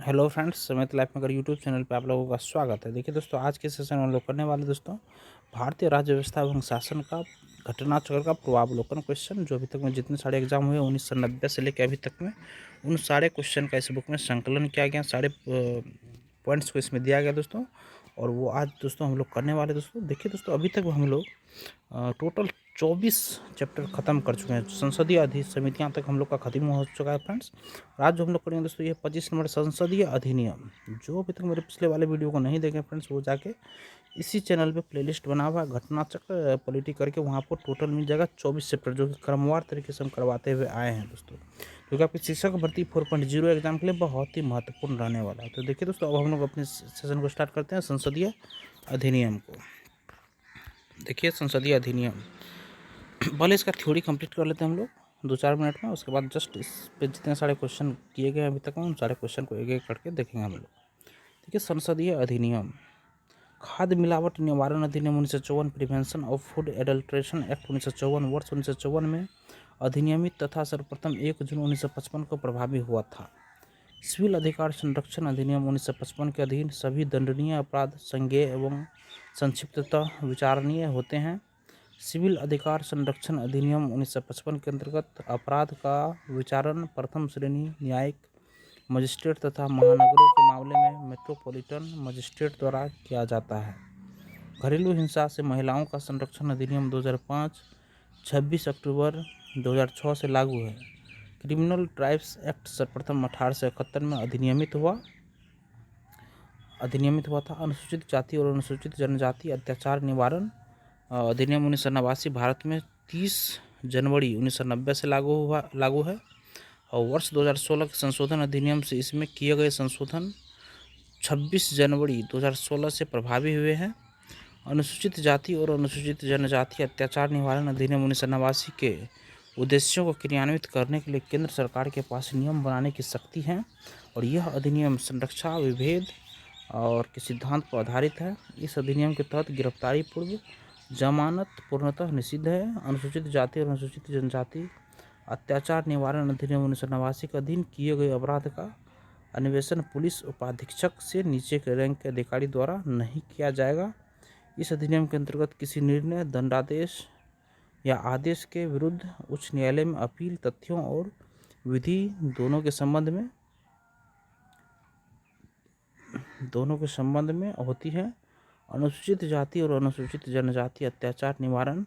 Hello friends, समेत life maker YouTube channel पे आप लोगों का स्वागत है। देखिए दोस्तों, आज के सेशन में हम लोग करने वाले दोस्तों भारतीय राज्य व्यवस्था एवं शासन का घटना चक्र का पूर्वावलोकन क्वेश्चन, जो अभी तक में जितने सारे एग्जाम हुए 1990 से लेकर अभी तक में उन सारे क्वेश्चन का इस बुक में संकलन किया गया, सारे पॉइंट्स को इसमें दिया गया दोस्तों। और वो आज दोस्तों हम लोग करने वाले दोस्तों। देखिए दोस्तों, अभी तक हम लोग टोटल 24 चैप्टर ख़त्म कर चुके हैं। संसदीय अधिसमितियाँ तक हम लोग का खत्म हो चुका है फ्रेंड्स। और आज जो हम लोग करेंगे दोस्तों, ये 25 नंबर संसदीय अधिनियम। जो अभी तक मेरे पिछले वाले वीडियो को नहीं देखे फ्रेंड्स, वो जाके इसी चैनल पे प्लेलिस्ट बना हुआ है घटना चक्र पॉलिटी करके, वहाँ पर टोटल मिल जाएगा 24 चैप्टर, जो कि क्रमवार तरीके से हम करवाते हुए आए हैं दोस्तों, क्योंकि आपकी शिक्षक भर्ती 4.0 एग्जाम के लिए बहुत ही महत्वपूर्ण रहने वाला है। तो देखिए दोस्तों, अब हम लोग अपने सेशन को स्टार्ट करते हैं संसदीय अधिनियम को। देखिए संसदीय अधिनियम, पहले इसका थ्योरी कंप्लीट कर लेते हैं हम लोग 2-4 मिनट में। उसके बाद जस्ट इस पे जितने सारे क्वेश्चन किए गए अभी तक में, उन सारे क्वेश्चन को एक एक करके देखेंगे हम लोग। देखिए संसदीय अधिनियम, खाद्य मिलावट निवारण अधिनियम 1954, prevention of food adulteration act 1954 वर्ष 1954 में अधिनियमित तथा सर्वप्रथम 1 जून 1955 को प्रभावी हुआ था। सिविल अधिकार संरक्षण अधिनियम 1955 के अधीन सभी दंडनीय अपराध संज्ञेय एवं संक्षिप्ततः विचारणीय होते हैं। सिविल अधिकार संरक्षण अधिनियम 1955 के अंतर्गत अपराध का विचारण प्रथम श्रेणी न्यायिक मजिस्ट्रेट तथा महानगरों के मामले में मेट्रोपॉलिटन मजिस्ट्रेट द्वारा किया जाता है। घरेलू हिंसा से महिलाओं का संरक्षण अधिनियम 2005 26 अक्टूबर 2006 से लागू है। क्रिमिनल ट्राइब्स एक्ट सर्वप्रथम 1871 में अधिनियमित हुआ था। अनुसूचित जाति और अनुसूचित जनजाति अत्याचार निवारण अधिनियम 1989 भारत में 30 जनवरी 1990 से लागू है। और वर्ष 2016 के संशोधन अधिनियम से इसमें किए गए संशोधन 26 जनवरी 2016 से प्रभावी हुए हैं। अनुसूचित जाति और अनुसूचित जनजाति अत्याचार निवारण अधिनियम 1989 के उद्देश्यों को क्रियान्वित करने के लिए केंद्र सरकार के पास नियम बनाने की शक्ति है, और यह अधिनियम संरक्षा विभेद और के सिद्धांत पर आधारित है। इस अधिनियम के तहत गिरफ्तारी पूर्व जमानत पूर्णतः निषिद्ध है। अनुसूचित जाति और अनुसूचित जनजाति अत्याचार निवारण अधिनियम 1989 के अधीन किए गए अपराध का अन्वेषण पुलिस उपाधीक्षक से नीचे के रैंक के अधिकारी द्वारा नहीं किया जाएगा। इस अधिनियम के अंतर्गत किसी निर्णय, दंडादेश या आदेश के विरुद्ध उच्च न्यायालय में अपील तथ्यों और विधि दोनों के संबंध में होती है। अनुसूचित जाति और अनुसूचित जनजाति अत्याचार निवारण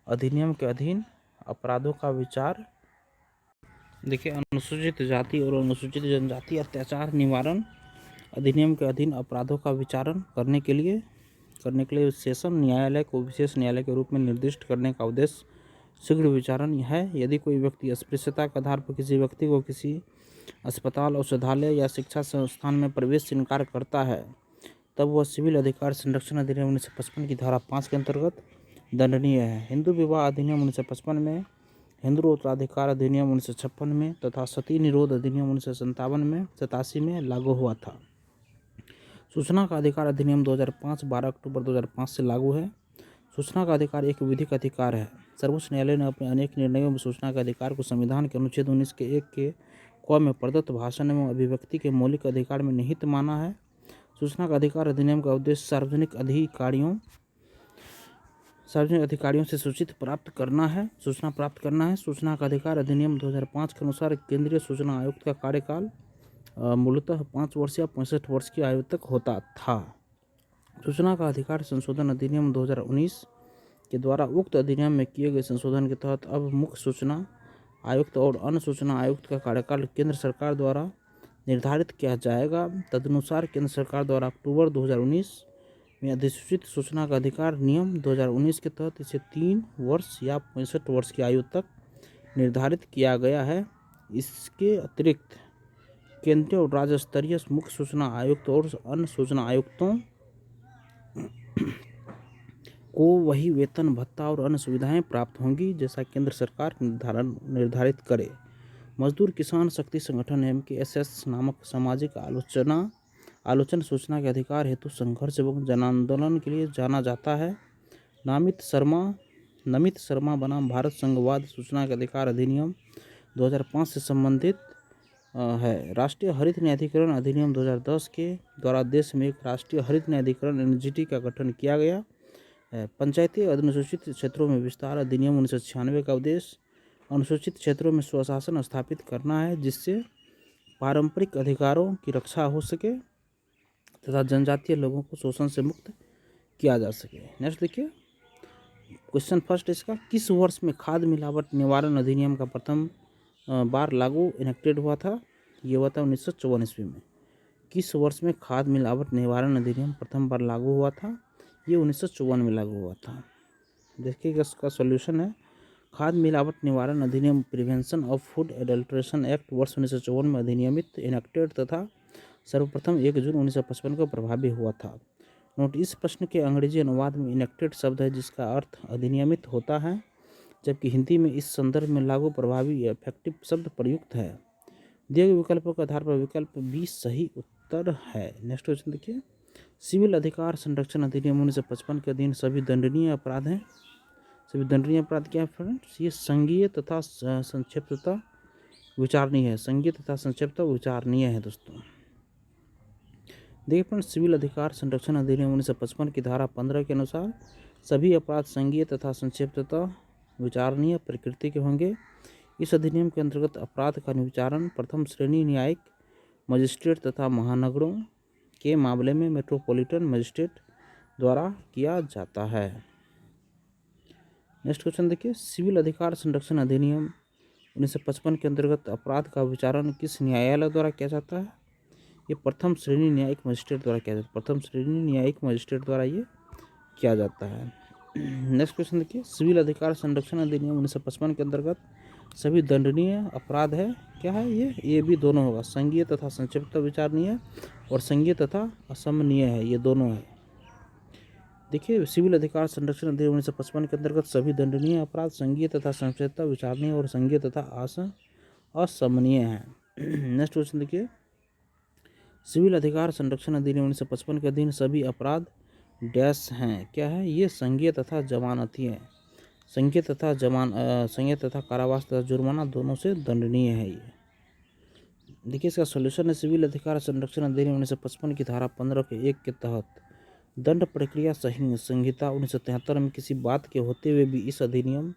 अधिनियम के अधीन अपराधों का विचार, देखिए अनुसूचित जाति और अनुसूचित जनजाति अत्याचार निवारण अधिनियम के अधीन अपराधों का विचारण करने के लिए सेशन न्यायालय को विशेष न्यायालय के रूप में निर्दिष्ट करने का उद्देश्य शीघ्र विचारण है। यदि कोई व्यक्ति अस्पृश्यता के आधार पर किसी व्यक्ति को किसी अस्पताल, औषधालय या शिक्षा संस्थान में प्रवेश से इनकार करता है, तब वह सिविल अधिकार संरक्षण अधिनियम 1955 की धारा 5 के अंतर्गत दंडनीय है। हिंदू विवाह अधिनियम 1955 में, हिंदू उत्तराधिकार अधिनियम 1956 में तथा सती निरोध अधिनियम 1987 में लागू हुआ था। सूचना का अधिकार अधिनियम 2005 12 अक्टूबर 2005 से लागू है। सूचना का अधिकार एक विधिक अधिकार है। सर्वोच्च न्यायालय ने अपने अनेक निर्णयों में सूचना के अधिकार को संविधान के अनुच्छेद 19 के 1 के क में प्रदत्त भाषण एवं अभिव्यक्ति के मौलिक अधिकार में निहित माना है। सूचना का अधिकार अधिनियम का उद्देश्य सार्वजनिक अधिकारियों से सूचना प्राप्त करना है। सूचना का अधिकार अधिनियम 2005 के अनुसार केंद्रीय सूचना आयुक्त का कार्यकाल मूलतः 5 वर्ष या 65 वर्ष की आयु तक होता था। सूचना का अधिकार संशोधन अधिनियम 2019 के द्वारा उक्त अधिनियम में किए गए संशोधन के तहत अब मुख्य सूचना आयुक्त और अन्य सूचना आयुक्त का कार्यकाल केंद्र सरकार द्वारा निर्धारित किया जाएगा। तदनुसार केंद्र सरकार द्वारा अक्टूबर 2019 में अधिसूचित सूचना का अधिकार नियम 2019 के तहत इसे 3 वर्ष या 65 वर्ष की आयु तक निर्धारित किया गया है। इसके अतिरिक्त केंद्रीय और राज्य स्तरीय मुख्य सूचना आयुक्त और अन्य सूचना आयुक्तों को वही वेतन, भत्ता और अन्य सुविधाएं प्राप्त होंगी जैसा केंद्र सरकार निर्धारित करे। मजदूर किसान शक्ति संगठन MKSS नामक सामाजिक आलोचना सूचना के अधिकार हेतु संघर्ष एवं जन आंदोलन के लिए जाना जाता है। नमित शर्मा बनाम भारत संघवाद सूचना के अधिकार अधिनियम 2005 से संबंधित है। राष्ट्रीय हरित न्यायाधिकरण अधिनियम 2010 के द्वारा देश में एक राष्ट्रीय हरित न्यायाधिकरण एनजीटी का गठन किया गया है। पंचायती अनुसूचित क्षेत्रों में विस्तार अधिनियम 1996 का उद्देश्य अनुसूचित क्षेत्रों में स्वशासन स्थापित करना है, जिससे पारंपरिक अधिकारों की रक्षा हो सके तथा जनजातीय लोगों को शोषण से मुक्त किया जा सके। नेक्स्ट देखिए क्वेश्चन फर्स्ट इसका, किस वर्ष में खाद्य मिलावट निवारण अधिनियम का प्रथम बार लागू इनेक्टेड हुआ था? ये हुआ था 1954 ईस्वी में। किस वर्ष में खाद्य मिलावट निवारण अधिनियम प्रथम बार लागू हुआ था? ये 1954 में लागू हुआ था। देखिएगा इसका सॉल्यूशन है, खाद्य मिलावट निवारण अधिनियम prevention of food adulteration act वर्ष 1954 में अधिनियमित इनेक्टेड तथा सर्वप्रथम 1 जून 1955 को प्रभावी हुआ था। नोट, इस प्रश्न के अंग्रेजी अनुवाद में इनेक्टेड शब्द है जिसका अर्थ अधिनियमित होता है, जबकि हिंदी में इस संदर्भ में लागू प्रभावी इफेक्टिव शब्द प्रयुक्त है। दिए गए विकल्पों के आधार पर विकल्प बी सही उत्तर है। नेक्स्ट क्वेश्चन देखिए, सिविल अधिकार संरक्षण अधिनियम 1955 के अधीन सभी दंडनीय अपराध हैं। सभी दंडनीय अपराध क्या है फ्रेंड्स? ये संज्ञेय तथा संक्षिप्तता विचारणीय है। संज्ञेय तथा संक्षिप्तता विचारणीय है दोस्तों। देखिए फ्रेंड्स, सिविल अधिकार संरक्षण अधिनियम 1955 की धारा 15 के अनुसार सभी अपराध संज्ञेय तथा संक्षिप्तता विचारणीय प्रकृति के होंगे। इस अधिनियम के अंतर्गत अपराध का विचारण प्रथम श्रेणी न्यायिक मजिस्ट्रेट तथा महानगरों के मामले में मेट्रोपॉलिटन मजिस्ट्रेट द्वारा किया जाता है। नेक्स्ट क्वेश्चन देखिए, सिविल अधिकार संरक्षण अधिनियम 1955 के अंतर्गत अपराध का विचारण किस न्यायालय द्वारा किया जाता है? ये प्रथम श्रेणी न्यायिक मजिस्ट्रेट द्वारा किया जाता है। प्रथम श्रेणी न्यायिक मजिस्ट्रेट द्वारा ये किया जाता है। नेक्स्ट क्वेश्चन देखिए, सिविल अधिकार संरक्षण अधिनियम 1955 के अंतर्गत सभी दंडनीय अपराध है क्या है? ये भी दोनों होगा, संज्ञेय तथा संक्षिप्त विचारणीय और संज्ञेय तथा असमनीय है, ये दोनों है। देखिए, सिविल अधिकार संरक्षण अधिनियम 1955 के अंतर्गत सभी दंडनीय अपराध संज्ञेय तथा संक्षिप्त विचारणीय और संज्ञेय तथा असमनीय है। नेक्स्ट क्वेश्चन देखिए, सिविल अधिकार संरक्षण अधिनियम 1955 के अधीन सभी अपराध डैश हैं क्या है? ये संज्ञेय तथा जमानती है। संज्ञेय तथा कारावास तथा जुर्माना दोनों से दंडनीय है ये। देखिए इसका सॉल्यूशन है, सिविल अधिकार संरक्षण अधिनियम 1955 की धारा 15 के 1 के तहत दंड प्रक्रिया संहिता 1973 में किसी बात के होते हुए भी इस अधिनियम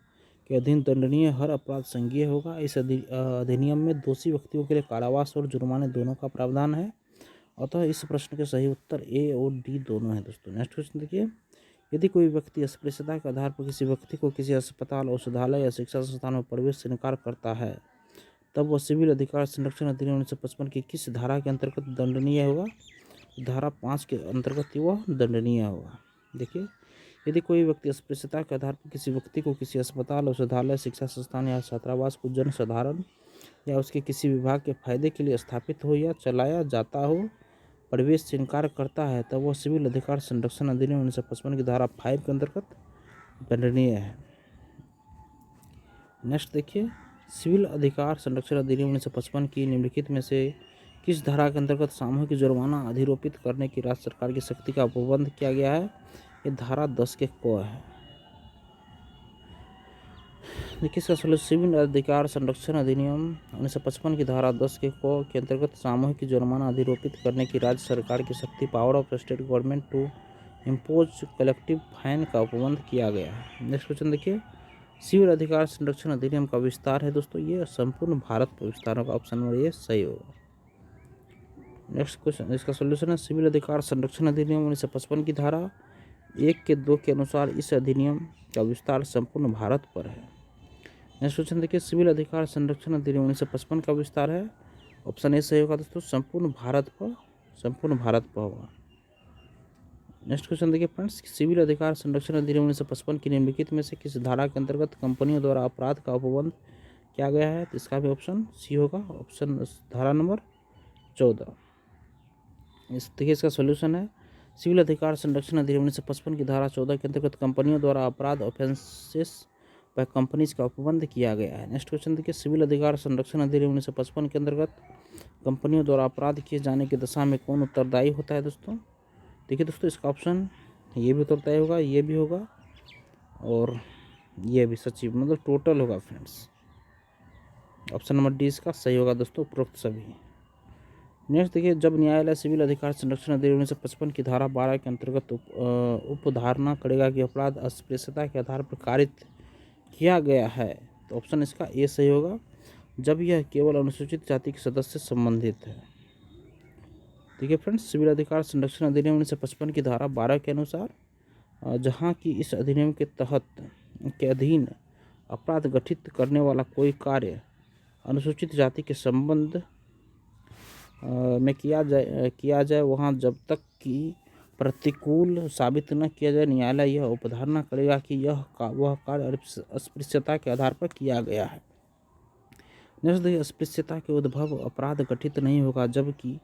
के अधीन दंडनीय हर अपराध संज्ञेय होगा। इस अधिनियम में दोषी व्यक्तियों के लिए कारावास और जुर्माने दोनों का प्रावधान है। अतः इस प्रश्न के सही उत्तर ए और डी दोनों हैं दोस्तों। नेक्स्ट क्वेश्चन देखिए, यदि कोई व्यक्ति अस्पृश्यता के आधार पर किसी व्यक्ति को किसी अस्पताल, औषधालय या शिक्षा संस्थान में प्रवेश से इनकार करता है, तब वह सिविल अधिकार संरक्षण अधिनियम 1955 की किस धारा के अंतर्गत दंडनीय होगा? धारा 5 के अंतर्गत वह दंडनीय होगा। देखिए, यदि कोई व्यक्ति अस्पृश्यता के आधार पर किसी व्यक्ति को किसी अस्पताल, औषधालय, शिक्षा संस्थान या छात्रावास को जनसाधारण या उसके किसी विभाग के फायदे के लिए स्थापित हो या चलाया जाता हो प्रवेश से इनकार करता है, तब वह सिविल अधिकार संरक्षण अधिनियम 1955 की धारा 5 के अंतर्गत दंडनीय है। नेक्स्ट देखिए, सिविल अधिकार संरक्षण अधिनियम 1955 की निम्नलिखित में से किस धारा के अंतर्गत सामूहिक जुर्माना अधिरोपित करने की राज्य सरकार की शक्ति का उपबंध किया गया है? ये धारा 10 के क है। देखिए इसका सॉल्यूशन, सिविल अधिकार संरक्षण अधिनियम 1955 की धारा 10 के क के अंतर्गत सामूहिक जुर्माना अधिरोपित करने की राज्य सरकार की शक्ति power of state government to impose collective fine का उपबंध किया गया है। नेक्स्ट क्वेश्चन देखिए, सिविल अधिकार संरक्षण अधिनियम का विस्तार है दोस्तों, ये संपूर्ण भारत पर विस्तार होगा। ऑप्शन नंबर ये सही होगा। नेक्स्ट क्वेश्चन, इसका सॉल्यूशन है, सिविल अधिकार संरक्षण अधिनियम 1955 की धारा 1 के 2 के अनुसार इस अधिनियम का विस्तार संपूर्ण भारत पर है। नेक्स्ट क्वेश्चन देखिए, सिविल अधिकार संरक्षण अधिनियम 1955 का विस्तार है। ऑप्शन ए सही होगा दोस्तों, संपूर्ण भारत पर होगा। नेक्स्ट क्वेश्चन देखिए फ्रेंड्स, सिविल अधिकार संरक्षण अधिनियम 1955 की निम्नलिखित में से किस धारा के अंतर्गत कंपनियों द्वारा अपराध का उपबंध किया गया है? तो इसका भी ऑप्शन सी होगा, ऑप्शन धारा नंबर 14। देखिए इसका सॉल्यूशन है, सिविल अधिकार संरक्षण अधिनियम 1955 की धारा 14 के अंतर्गत कंपनियों द्वारा अपराध ऑफेंसेस पर कंपनीज का उपबंध किया गया है। नेक्स्ट क्वेश्चन देखिए, सिविल अधिकार संरक्षण अधिनियम 1955 के अंतर्गत कंपनियों द्वारा अपराध किए जाने की दशा में कौन उत्तरदायी होता है दोस्तों? देखिए दोस्तों, इसका ऑप्शन ये भी उत्तरदायी होगा, ये भी होगा और ये भी सचिव, मतलब टोटल होगा फ्रेंड्स। ऑप्शन नंबर डी इसका सही होगा दोस्तों, उपरोक्त सभी। नेक्स्ट देखिए, जब न्यायालय सिविल अधिकार संरक्षण अधिनियम 1955 की धारा 12 के अंतर्गत उपधारणा करेगा कि अपराध अस्पृश्यता के आधार पर कारित किया गया है, तो ऑप्शन इसका ए सही होगा, जब यह केवल अनुसूचित जाति के सदस्य से संबंधित है। देखिए फ्रेंड्स, सिविल अधिकार संरक्षण अधिनियम 1955 की धारा 12 के अनुसार जहाँ की इस अधिनियम के तहत के अधीन अपराध गठित करने वाला कोई कार्य अनुसूचित जाति के संबंध में किया जाए वहाँ जब तक कि प्रतिकूल साबित न किया जाए, न्यायालय यह उपधारणा करेगा कि वह कार्य अस्पृश्यता के आधार पर किया गया है। नेक्स्ट देखिए, अस्पृश्यता के उद्भव अपराध गठित नहीं होगा जबकि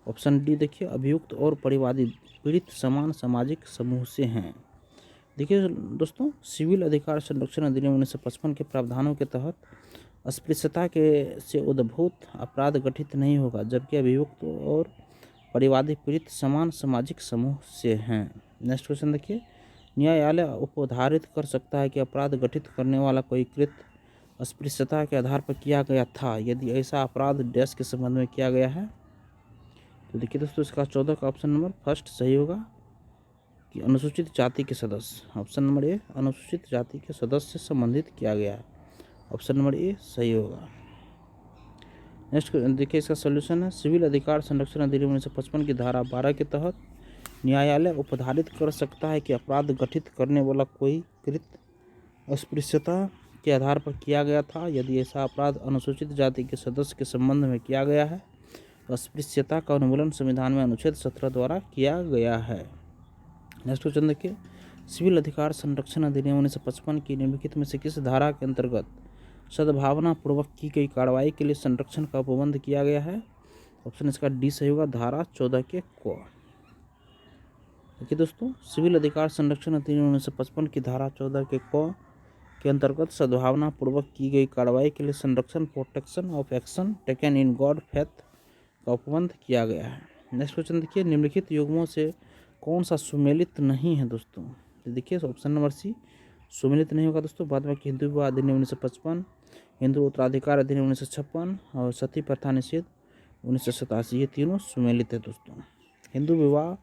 ऑप्शन डी देखिए, अभियुक्त और परिवादी पीड़ित समान सामाजिक समूह से हैं। देखिए दोस्तों, सिविल अधिकार संरक्षण अधिनियम 1955 के प्रावधानों के तहत अस्पृश्यता के से उद्भूत अपराध गठित नहीं होगा जबकि अभियुक्त और परिवादी पीड़ित समान सामाजिक समूह से हैं। नेक्स्ट क्वेश्चन देखिए, न्यायालय उपधारित कर सकता है कि अपराध गठित करने वाला कोई कृत्य अस्पृश्यता के आधार पर किया गया था यदि ऐसा अपराध डैश के संबंध में किया गया है। तो देखिए दोस्तों, इसका 14 का ऑप्शन नंबर फर्स्ट सही होगा कि अनुसूचित जाति के सदस्य। ऑप्शन नंबर ए, अनुसूचित जाति के सदस्य से संबंधित किया गया है। ऑप्शन नंबर ए सही होगा। नेक्स्ट देखिए, इसका सॉल्यूशन है, सिविल अधिकार संरक्षण अधिनियम 1955 की धारा 12 के तहत न्यायालय उपधारित कर सकता है कि अपराध गठित करने वाला कोई कृत्य अस्पृश्यता के आधार पर किया गया था यदि ऐसा अपराध अनुसूचित जाति के सदस्य के संबंध में किया गया है। अस्पृश्यता का उन्मूलन संविधान में अनुच्छेद 17 द्वारा किया गया है। नेक्स्ट क्वेश्चन देखिए, सिविल अधिकार संरक्षण अधिनियम 1955 की निम्नलिखित में से किस धारा के अंतर्गत सद्भावना पूर्वक की गई कार्रवाई के लिए संरक्षण का उपबंध किया गया है। ऑप्शन इसका डी सही होगा, धारा 14 के क। देखिए दोस्तों, सिविल अधिकार संरक्षण अधिनियम 1955 की धारा 14 के क के अंतर्गत सद्भावना पूर्वक की गई कार्रवाई के लिए संरक्षण protection of action taken in God faith का उपबंध किया गया है। नेक्स्ट क्वेश्चन देखिए, निम्नलिखित युग्मों से कौन सा सुमेलित नहीं है दोस्तों। तो देखिए ऑप्शन नंबर सी सुमेलित नहीं होगा दोस्तों, बाद में हिंदू विवाह अधिनियम 1955, हिंदू उत्तराधिकार अधिनियम 1956 और सती प्रथा निषेध 1987, ये तीनों सुमेलित है दोस्तों। हिंदू विवाह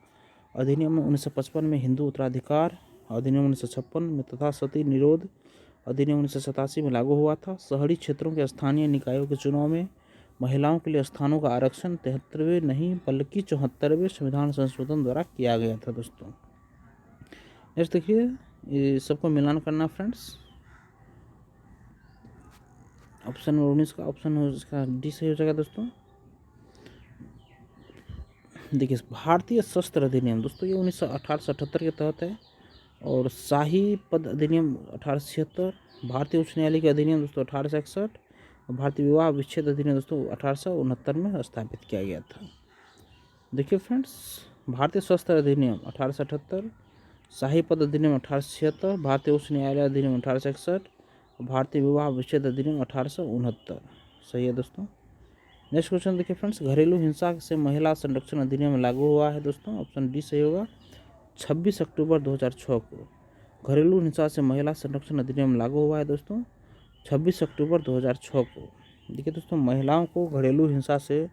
अधिनियम 1955 में हिंदू उत्तराधिकार अधिनियम 1956 में तथा सती निरोध अधिनियम 1987 में लागू हुआ था। शहरी क्षेत्रों के स्थानीय निकायों के चुनाव में महिलाओं के लिए स्थानों का आरक्षण 73वें नहीं बल्कि 74वें संविधान संशोधन द्वारा किया गया था दोस्तों। नेक्स्ट देखिए, ये सबको मिलान करना फ्रेंड्स। ऑप्शन नंबर 19 का ऑप्शन इसका डी सही हो जाएगा दोस्तों। देखिए, भारतीय शस्त्र अधिनियम दोस्तों ये 1878 के तहत है, और शाही पद अधिनियम 1876, भारतीय उच्च न्यायालय के अधिनियम दोस्तों 1861, और भारतीय विवाह विच्छेद अधिनियम दोस्तों 1869 में स्थापित किया गया था। देखिए फ्रेंड्स, भारतीय शस्त्र अधिनियम 1878, शाही पद अधिनियम 1876, भारतीय उच्च न्यायालय अधिनियम 1861 और भारतीय विवाह विच्छेद अधिनियम 1869 सही है दोस्तों। नेक्स्ट क्वेश्चन देखिए फ्रेंड्स, घरेलू हिंसा से महिला संरक्षण अधिनियम लागू हुआ है दोस्तों। ऑप्शन डी सही होगा, 26 अक्टूबर 2006 को घरेलू हिंसा से महिला संरक्षण अधिनियम लागू हुआ है दोस्तों, 26 अक्टूबर 2006 को। देखिए दोस्तों, महिलाओं को घरेलू हिंसा से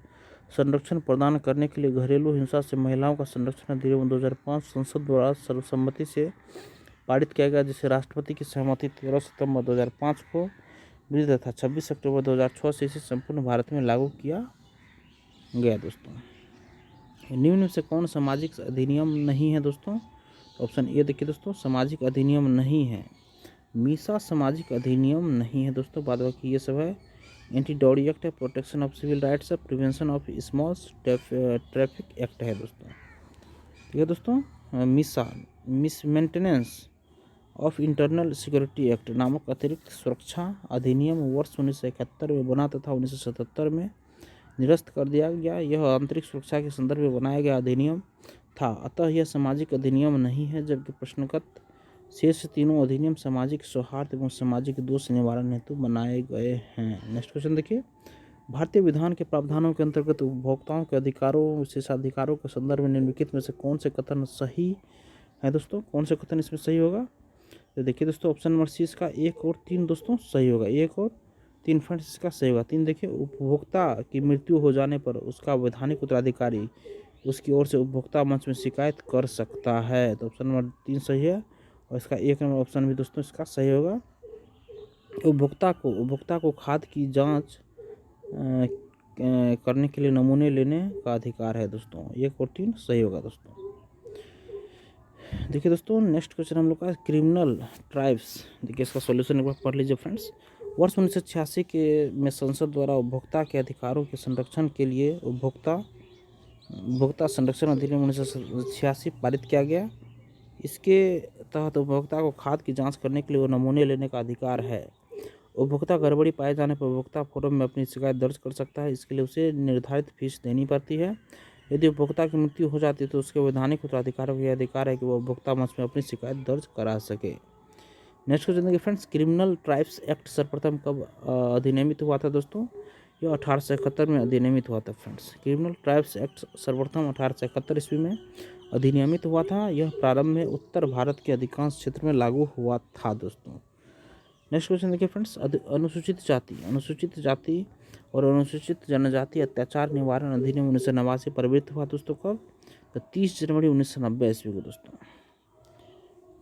संरक्षण प्रदान करने के लिए घरेलू हिंसा से महिलाओं का संरक्षण अधिनियम 2005 संसद द्वारा सर्वसम्मति से पारित किया गया, जिसे राष्ट्रपति की सहमति 13 सितंबर 2005 को मिली तथा 26 अक्टूबर 2006 से इसे संपूर्ण भारत में लागू किया गया दोस्तों। निम्न में से कौन सामाजिक अधिनियम नहीं है दोस्तों। ऑप्शन ए देखिए दोस्तों, सामाजिक अधिनियम नहीं है, मीसा सामाजिक अधिनियम नहीं है दोस्तों। बाद बाकी ये सब है, एंटी डॉरी एक्ट है, प्रोटेक्शन ऑफ सिविल राइट्स है, prevention of small traffic act है दोस्तों। ठीक है दोस्तों, Misa maintenance of internal security act नामक अतिरिक्त सुरक्षा अधिनियम वर्ष 1971 में बना तथा 1977 में निरस्त कर दिया गया। यह आंतरिक सुरक्षा के संदर्भ में बनाया गया अधिनियम था, अतः यह सामाजिक अधिनियम नहीं है, जबकि प्रश्नगत शेष तीनों अधिनियम सामाजिक सौहार्द एवं सामाजिक दोष निवारण हेतु बनाए गए हैं। नेक्स्ट क्वेश्चन देखिए, भारतीय विधान के प्रावधानों के अंतर्गत उपभोक्ताओं के अधिकारों विशेषाधिकारों के संदर्भ में निम्नलिखित में से कौन से कथन सही है दोस्तों। कौन से कथन इसमें सही होगा। तो देखिए दोस्तों, ऑप्शन नंबर सी इसका 1 और 3 दोस्तों सही होगा, 1 और 3 फ्रेंड्स इसका सही होगा। 3 देखिए, उपभोक्ता की मृत्यु हो जाने पर उसका वैधानिक उत्तराधिकारी उसकी ओर से उपभोक्ता मंच में शिकायत कर सकता है। तो ऑप्शन नंबर 3 सही है और इसका 1 नंबर ऑप्शन भी दोस्तों इसका सही होगा। उपभोक्ता को खाद्य की जांच करने के लिए नमूने लेने का अधिकार है दोस्तों। 1 और 3 सही होगा दोस्तों। देखिए दोस्तों, नेक्स्ट क्वेश्चन हम लोग का क्रिमिनल ट्राइब्स। देखिए इसका सॉल्यूशन एक बार पढ़ लीजिए फ्रेंड्स। वर्ष 1986 के में संसद द्वारा उपभोक्ता के अधिकारों के संरक्षण के लिए उपभोक्ता संरक्षण अधिनियम 1986 पारित किया गया। इसके तहत उपभोक्ता को खाद्य की जांच करने के लिए वो नमूने लेने का अधिकार है। उपभोक्ता गड़बड़ी पाए जाने पर उपभोक्ता फोरम में अपनी शिकायत दर्ज कर सकता है। इसके लिए उसे निर्धारित फीस देनी पड़ती है। यदि उपभोक्ता की मृत्यु हो जाती है तो उसके वैधानिक उत्तराधिकारियों का अधिकार है कि वह उपभोक्ता मंच में अपनी शिकायत दर्ज करा सके। नेक्स्ट क्वेश्चन देखिए फ्रेंड्स, क्रिमिनल ट्राइब्स एक्ट सर्वप्रथम कब अधिनियमित हुआ था दोस्तों? यह 1871 में अधिनियमित हुआ था फ्रेंड्स। क्रिमिनल ट्राइब्स एक्ट सर्वप्रथम 1871 ईस्वी में अधिनियमित हुआ था। यह प्रारंभ में उत्तर भारत के अधिकांश क्षेत्र में लागू हुआ था दोस्तों। नेक्स्ट क्वेश्चन देखिए फ्रेंड्स, अनुसूचित जाति और अनुसूचित जनजाति अत्याचार निवारण अधिनियम 1989 प्रवृत्त हुआ दोस्तों कब? तो 30 जनवरी 1990 ईस्वी को दोस्तों।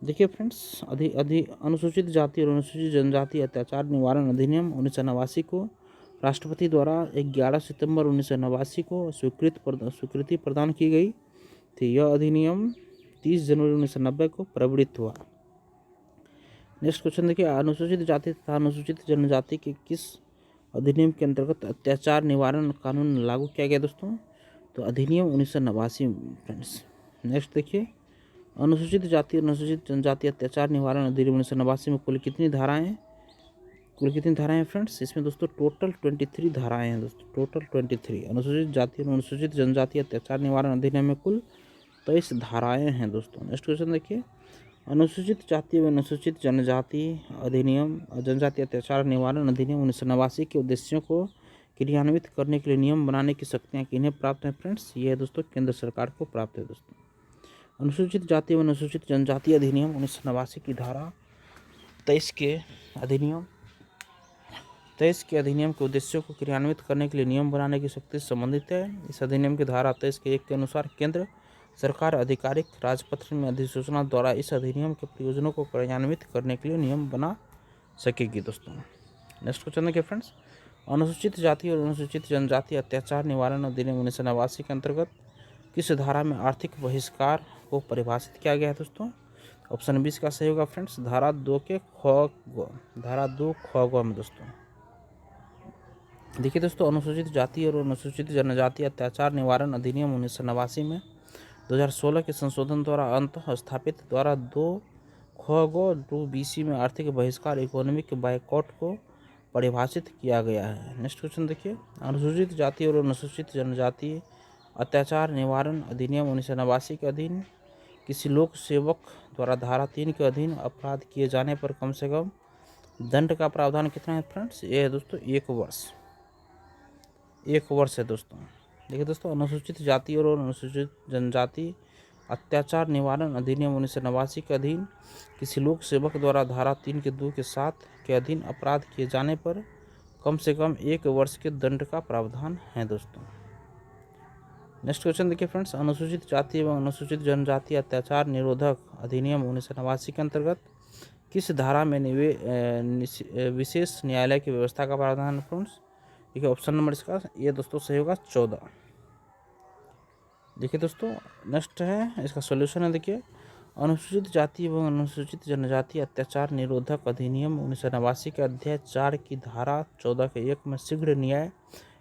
देखिए फ्रेंड्स, अनुसूचित जाति और अनुसूचित जनजाति अत्याचार निवारण अधिनियम 1989 को राष्ट्रपति द्वारा 11 सितंबर 1989 को स्वीकृति प्रदान की गई थी। यह अधिनियम 30 जनवरी 1990 को प्रवृत्त हुआ। नेक्स्ट क्वेश्चन देखिए, अनुसूचित जाति तथा अनुसूचित जनजाति के किस अधिनियम के अंतर्गत अत्याचार निवारण कानून लागू किया गया दोस्तों? तो अधिनियम 1989 फ्रेंड्स। नेक्स्ट देखिए, अनुसूचित जाति और अनुसूचित जनजाति अत्याचार निवारण अधिनियम 1989 में कुल कितनी धाराएं हैं फ्रेंड्स? इसमें दोस्तों टोटल 23 धाराएं हैं दोस्तों, टोटल 23। अनुसूचित जाति और अनुसूचित जनजाति अत्याचार निवारण अधिनियम में कुल 23 धाराएं हैं दोस्तों। नेक्स्ट क्वेश्चन देखिए, अनुसूचित जाति व अनुसूचित जनजाति अधिनियम जनजाति अत्याचार निवारण अधिनियम 1989 के उद्देश्यों को क्रियान्वित करने के लिए नियम बनाने की शक्तियाँ किन्हें प्राप्त हैं फ्रेंड्स? ये है दोस्तों केंद्र सरकार को प्राप्त है दोस्तों। अनुसूचित जाति व अनुसूचित जनजाति अधिनियम 1989 की धारा 23 के अधिनियम के उद्देश्यों को क्रियान्वित करने के लिए नियम बनाने की शक्ति से संबंधित है। इस अधिनियम की धारा 23 के 1 के अनुसार केंद्र सरकार आधिकारिक राजपत्र में अधिसूचना द्वारा इस अधिनियम के प्रयोजनों को क्रियान्वित करने के लिए नियम बना सकेगी दोस्तों। नेक्स्ट क्वेश्चन देखिए फ्रेंड्स, अनुसूचित जाति और अनुसूचित जनजाति अत्याचार निवारण अधिनियम 1989 के अंतर्गत किस धारा में आर्थिक बहिष्कार को परिभाषित किया गया है दोस्तों? ऑप्शन 20 का सही होगा फ्रेंड्स, धारा 2 ख ग में दोस्तों। देखिए दोस्तों, अनुसूचित जाति और अनुसूचित जनजाति अत्याचार निवारण अधिनियम 1989 में 2016 के संशोधन द्वारा अंतः स्थापित द्वारा 2 ख ग 2 BC में आर्थिक बहिष्कार इकोनॉमिक बायकॉट को परिभाषित किया गया है। नेक्स्ट क्वेश्चन देखिए, अनुसूचित जाति और अनुसूचित जनजाति अत्याचार निवारण अधिनियम 1989 के अधीन किसी लोक सेवक द्वारा धारा 3 के अधीन अपराध किए जाने पर कम से कम दंड का प्रावधान कितना है फ्रेंड्स? ये है दोस्तों 1 वर्ष। 1 वर्ष है दोस्तों। देखिए दोस्तों, अनुसूचित जाति और अनुसूचित जनजाति अत्याचार निवारण अधिनियम 1989 के अधीन किसी लोक सेवक द्वारा धारा 3 के 2 के 7 के अधीन अपराध किए जाने पर कम से कम 1 वर्ष के दंड का प्रावधान है दोस्तों। नेक्स्ट क्वेश्चन देखिए फ्रेंड्स, अनुसूचित जाति एवं अनुसूचित जनजाति अत्याचार निरोधक अधिनियम 1989 के अंतर्गत किस धारा में विशेष न्यायालय की व्यवस्था का प्रावधान है फ्रेंड्स? देखिए ऑप्शन नंबर इसका ये दोस्तों सही होगा 14। देखिए दोस्तों, नेक्स्ट है इसका सॉल्यूशन है। देखिए, अनुसूचित जाति एवं अनुसूचित जनजाति अत्याचार निरोधक अधिनियम 1989 के अध्याय 4 की धारा 14 के 1 में शीघ्र न्याय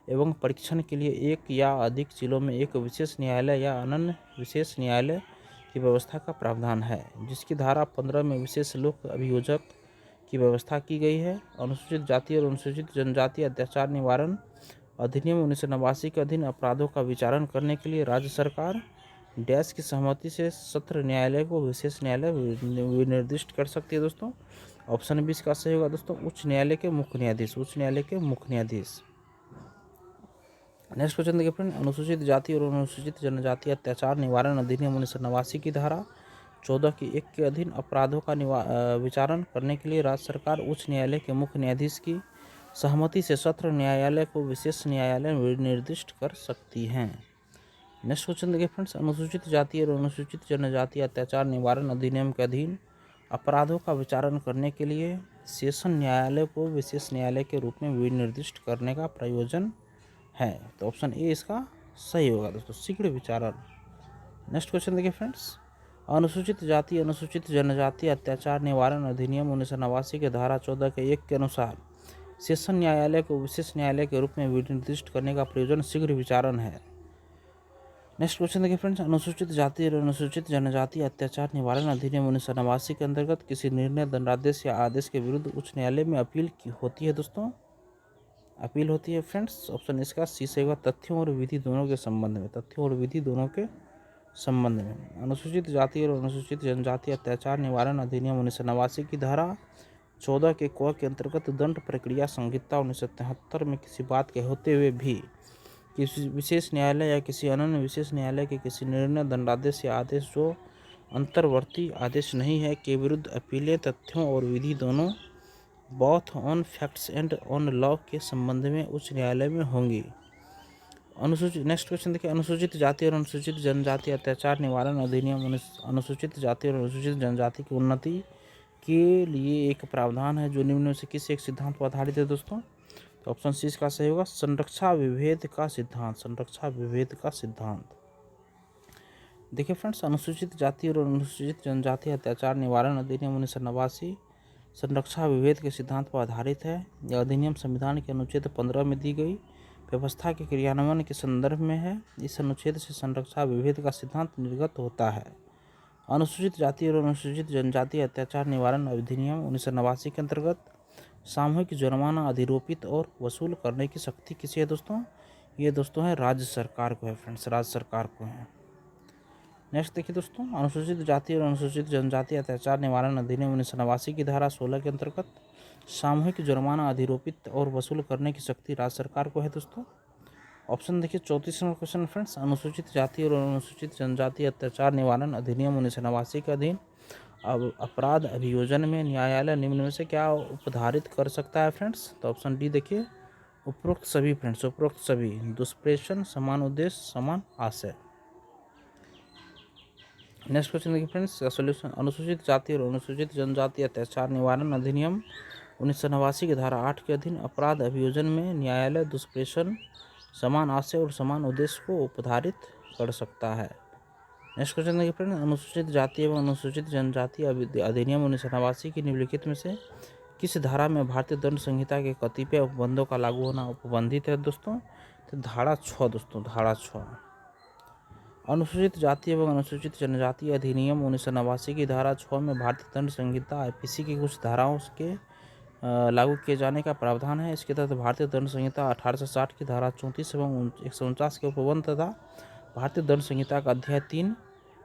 एवं परीक्षण के लिए एक या अधिक जिलों में एक विशेष न्यायालय या अनन्य विशेष न्यायालय की व्यवस्था का प्रावधान है, जिसकी धारा 15 में विशेष लोक अभियोजक की व्यवस्था की गई है। अनुसूचित जाति और अनुसूचित जनजाति अत्याचार निवारण अधिनियम 1989 के अधीन अपराधों का विचारण करने के लिए राज्य सरकार डैश की सहमति से सत्र न्यायालय को विशेष न्यायालय विनिर्दिष्ट कर सकती है दोस्तों। ऑप्शन 20 का सही होगा दोस्तों, उच्च न्यायालय के मुख्य न्यायाधीश। नेक्स्ट क्वेश्चन देखिए फ्रेंड, अनुसूचित जाति और अनुसूचित जनजाति अत्याचार निवारण अधिनियम 1989 की धारा 14 की 1 के अधीन अपराधों का विचारण करने के लिए राज्य सरकार उच्च न्यायालय के मुख्य न्यायाधीश की सहमति से सत्र न्यायालय को विशेष न्यायालय निर्दिष्ट कर सकती हैं। नेक्स्ट क्वेश्चन देखिए फ्रेंड्स, अनुसूचित जाति और अनुसूचित जनजाति अत्याचार निवारण अधिनियम के अधीन अपराधों का विचारण करने के लिए सेशन न्यायालय को विशेष न्यायालय के रूप में विनिर्दिष्ट करने का प्रयोजन है। तो ऑप्शन ए इसका सही होगा दोस्तों, शीघ्र विचारण। नेक्स्ट क्वेश्चन देखिए फ्रेंड्स, अनुसूचित जाति अनुसूचित जनजाति अत्याचार निवारण अधिनियम 1989 के धारा 14 के 1 के अनुसार सेशन न्यायालय को विशेष न्यायालय के रूप में विनिर्दिष्ट करने का प्रयोजन शीघ्र विचारण है। नेक्स्ट क्वेश्चन देखिए फ्रेंड्स, अनुसूचित जाति और अनुसूचित जनजाति अत्याचार निवारण अधिनियम 1989 के अंतर्गत किसी निर्णय, दंडादेश या आदेश के विरुद्ध उच्च न्यायालय में अपील होती है दोस्तों, अपील होती है फ्रेंड्स। ऑप्शन इसका सी सही होगा, तथ्यों और विधि दोनों के संबंध में, तथ्यों और विधि दोनों के संबंध में। अनुसूचित जाति और अनुसूचित जनजाति अत्याचार निवारण अधिनियम 1989 की धारा 14 के क के अंतर्गत दंड प्रक्रिया संहिता 1973 में किसी बात के होते हुए भी किसी विशेष न्यायालय या किसी अन्य विशेष न्यायालय के किसी निर्णय, दंडादेश या आदेश जो अंतर्वर्ती आदेश नहीं है के विरुद्ध अपीलें तथ्यों और विधि दोनों both on facts and on law के संबंध में उच्च न्यायालय में होंगी। अनुसूचित नेक्स्ट क्वेश्चन देखिए, अनुसूचित जाति और अनुसूचित जनजाति अत्याचार निवारण अधिनियम अनुसूचित जाति और अनुसूचित जनजाति की उन्नति के लिए एक प्रावधान है जो निम्न में से किस एक सिद्धांत पर आधारित है दोस्तों। तो ऑप्शन सी इसका सही होगा, संरक्षा विभेद का सिद्धांत, संरक्षा विभेद का सिद्धांत। देखिए फ्रेंड्स, अनुसूचित जाति और अनुसूचित जनजाति अत्याचार निवारण अधिनियम 1989 संरक्षा विभेद के सिद्धांत पर आधारित है। यह अधिनियम संविधान के अनुच्छेद 15 में दी गई व्यवस्था के क्रियान्वयन के संदर्भ में है। इस अनुच्छेद से संरक्षा विभेद का सिद्धांत निर्गत होता है। अनुसूचित जाति और अनुसूचित जनजाति अत्याचार निवारण अधिनियम 1989 के अंतर्गत सामूहिक जुर्माना अधिरोपित और वसूल करने की शक्ति किसी है दोस्तों, ये दोस्तों है राज्य सरकार को है फ्रेंड्स, राज्य सरकार को है। नेक्स्ट देखिए दोस्तों, अनुसूचित जाति और अनुसूचित जनजाति अत्याचार निवारण अधिनियम 1989 की धारा 16 के अंतर्गत सामूहिक जुर्माना अधिरोपित और वसूल करने की शक्ति राज्य सरकार को है दोस्तों। ऑप्शन देखिए 34 नंबर क्वेश्चन फ्रेंड्स, अनुसूचित जाति और अनुसूचित जनजाति अत्याचार निवारण अधिनियम 1989 के अधीन अब अपराध अभियोजन में न्यायालय निम्न में से क्या उपधारित कर सकता है फ्रेंड्स। तो ऑप्शन डी देखिए, उपरोक्त सभी फ्रेंड्स, उपरोक्त सभी, दुष्प्रेषण, समान उद्देश्य, समान आशय। नेक्स्ट क्वेश्चन देखिए फ्रेंड्स, सोल्यूशन, अनुसूचित जाति और अनुसूचित जनजाति अत्याचार निवारण अधिनियम 1989 की धारा 8 के अधीन अपराध अभियोजन में न्यायालय दुष्प्रेषण, समान आशय और समान उद्देश्य को उपधारित कर सकता है। नेक्स्ट क्वेश्चन देखिए फ्रेंड्स, अनुसूचित जाति एवं अनुसूचित जनजाति अधिनियम 1989 की निम्नलिखित में से किस धारा में भारतीय दंड संहिता के कतिपय उपबंधों का लागू होना उपबंधित है दोस्तों। तो धारा 6 दोस्तों, धारा 6। अनुसूचित जाति एवं अनुसूचित जनजाति अधिनियम 1989 की धारा 6 में भारतीय दंड संहिता आईपीसी की कुछ धाराओं के लागू किए जाने का प्रावधान है। इसके तहत भारतीय दंड संहिता 1860 की धारा 34 एवं 149 के उपबंध तथा भारतीय दंड संहिता का अध्याय 3,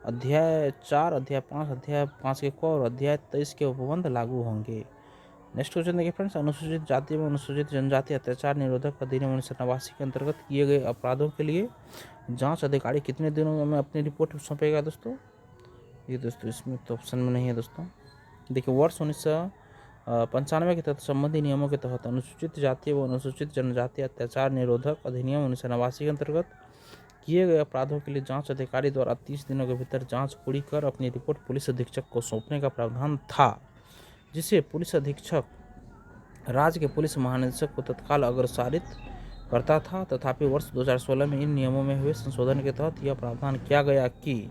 अध्याय 4, अध्याय 5, अध्याय 5 के क और अध्याय 23 के उपबंध लागू होंगे। नेक्स्ट क्वेश्चन देखिए फ्रेंड्स, अनुसूचित जाति एवं अनुसूचित जनजाति अत्याचार निरोधक अधिनियम 1989 के अंतर्गत किए गए अपराधों के लिए जांच अधिकारी कितने दिनों में अपनी रिपोर्ट सौंपेगा दोस्तों। ये दोस्तों इसमें तो ऑप्शन में नहीं है दोस्तों। देखिए, वर्ष 1995 के तहत संबंधी नियमों के तहत अनुसूचित जाति एवं अनुसूचित जनजाति अत्याचार निरोधक अधिनियम 1989 के अंतर्गत किए गए अपराधों के लिए जांच अधिकारी द्वारा 30 दिनों के भीतर जांच पूरी कर अपनी रिपोर्ट पुलिस अधीक्षक को सौंपने का प्रावधान था, जिसे पुलिस अधीक्षक राज्य के पुलिस महानिदेशक को तत्काल अग्रसारित करता था। तथापि वर्ष 2016 में इन नियमों में हुए संशोधन के तहत यह प्रावधान किया गया कि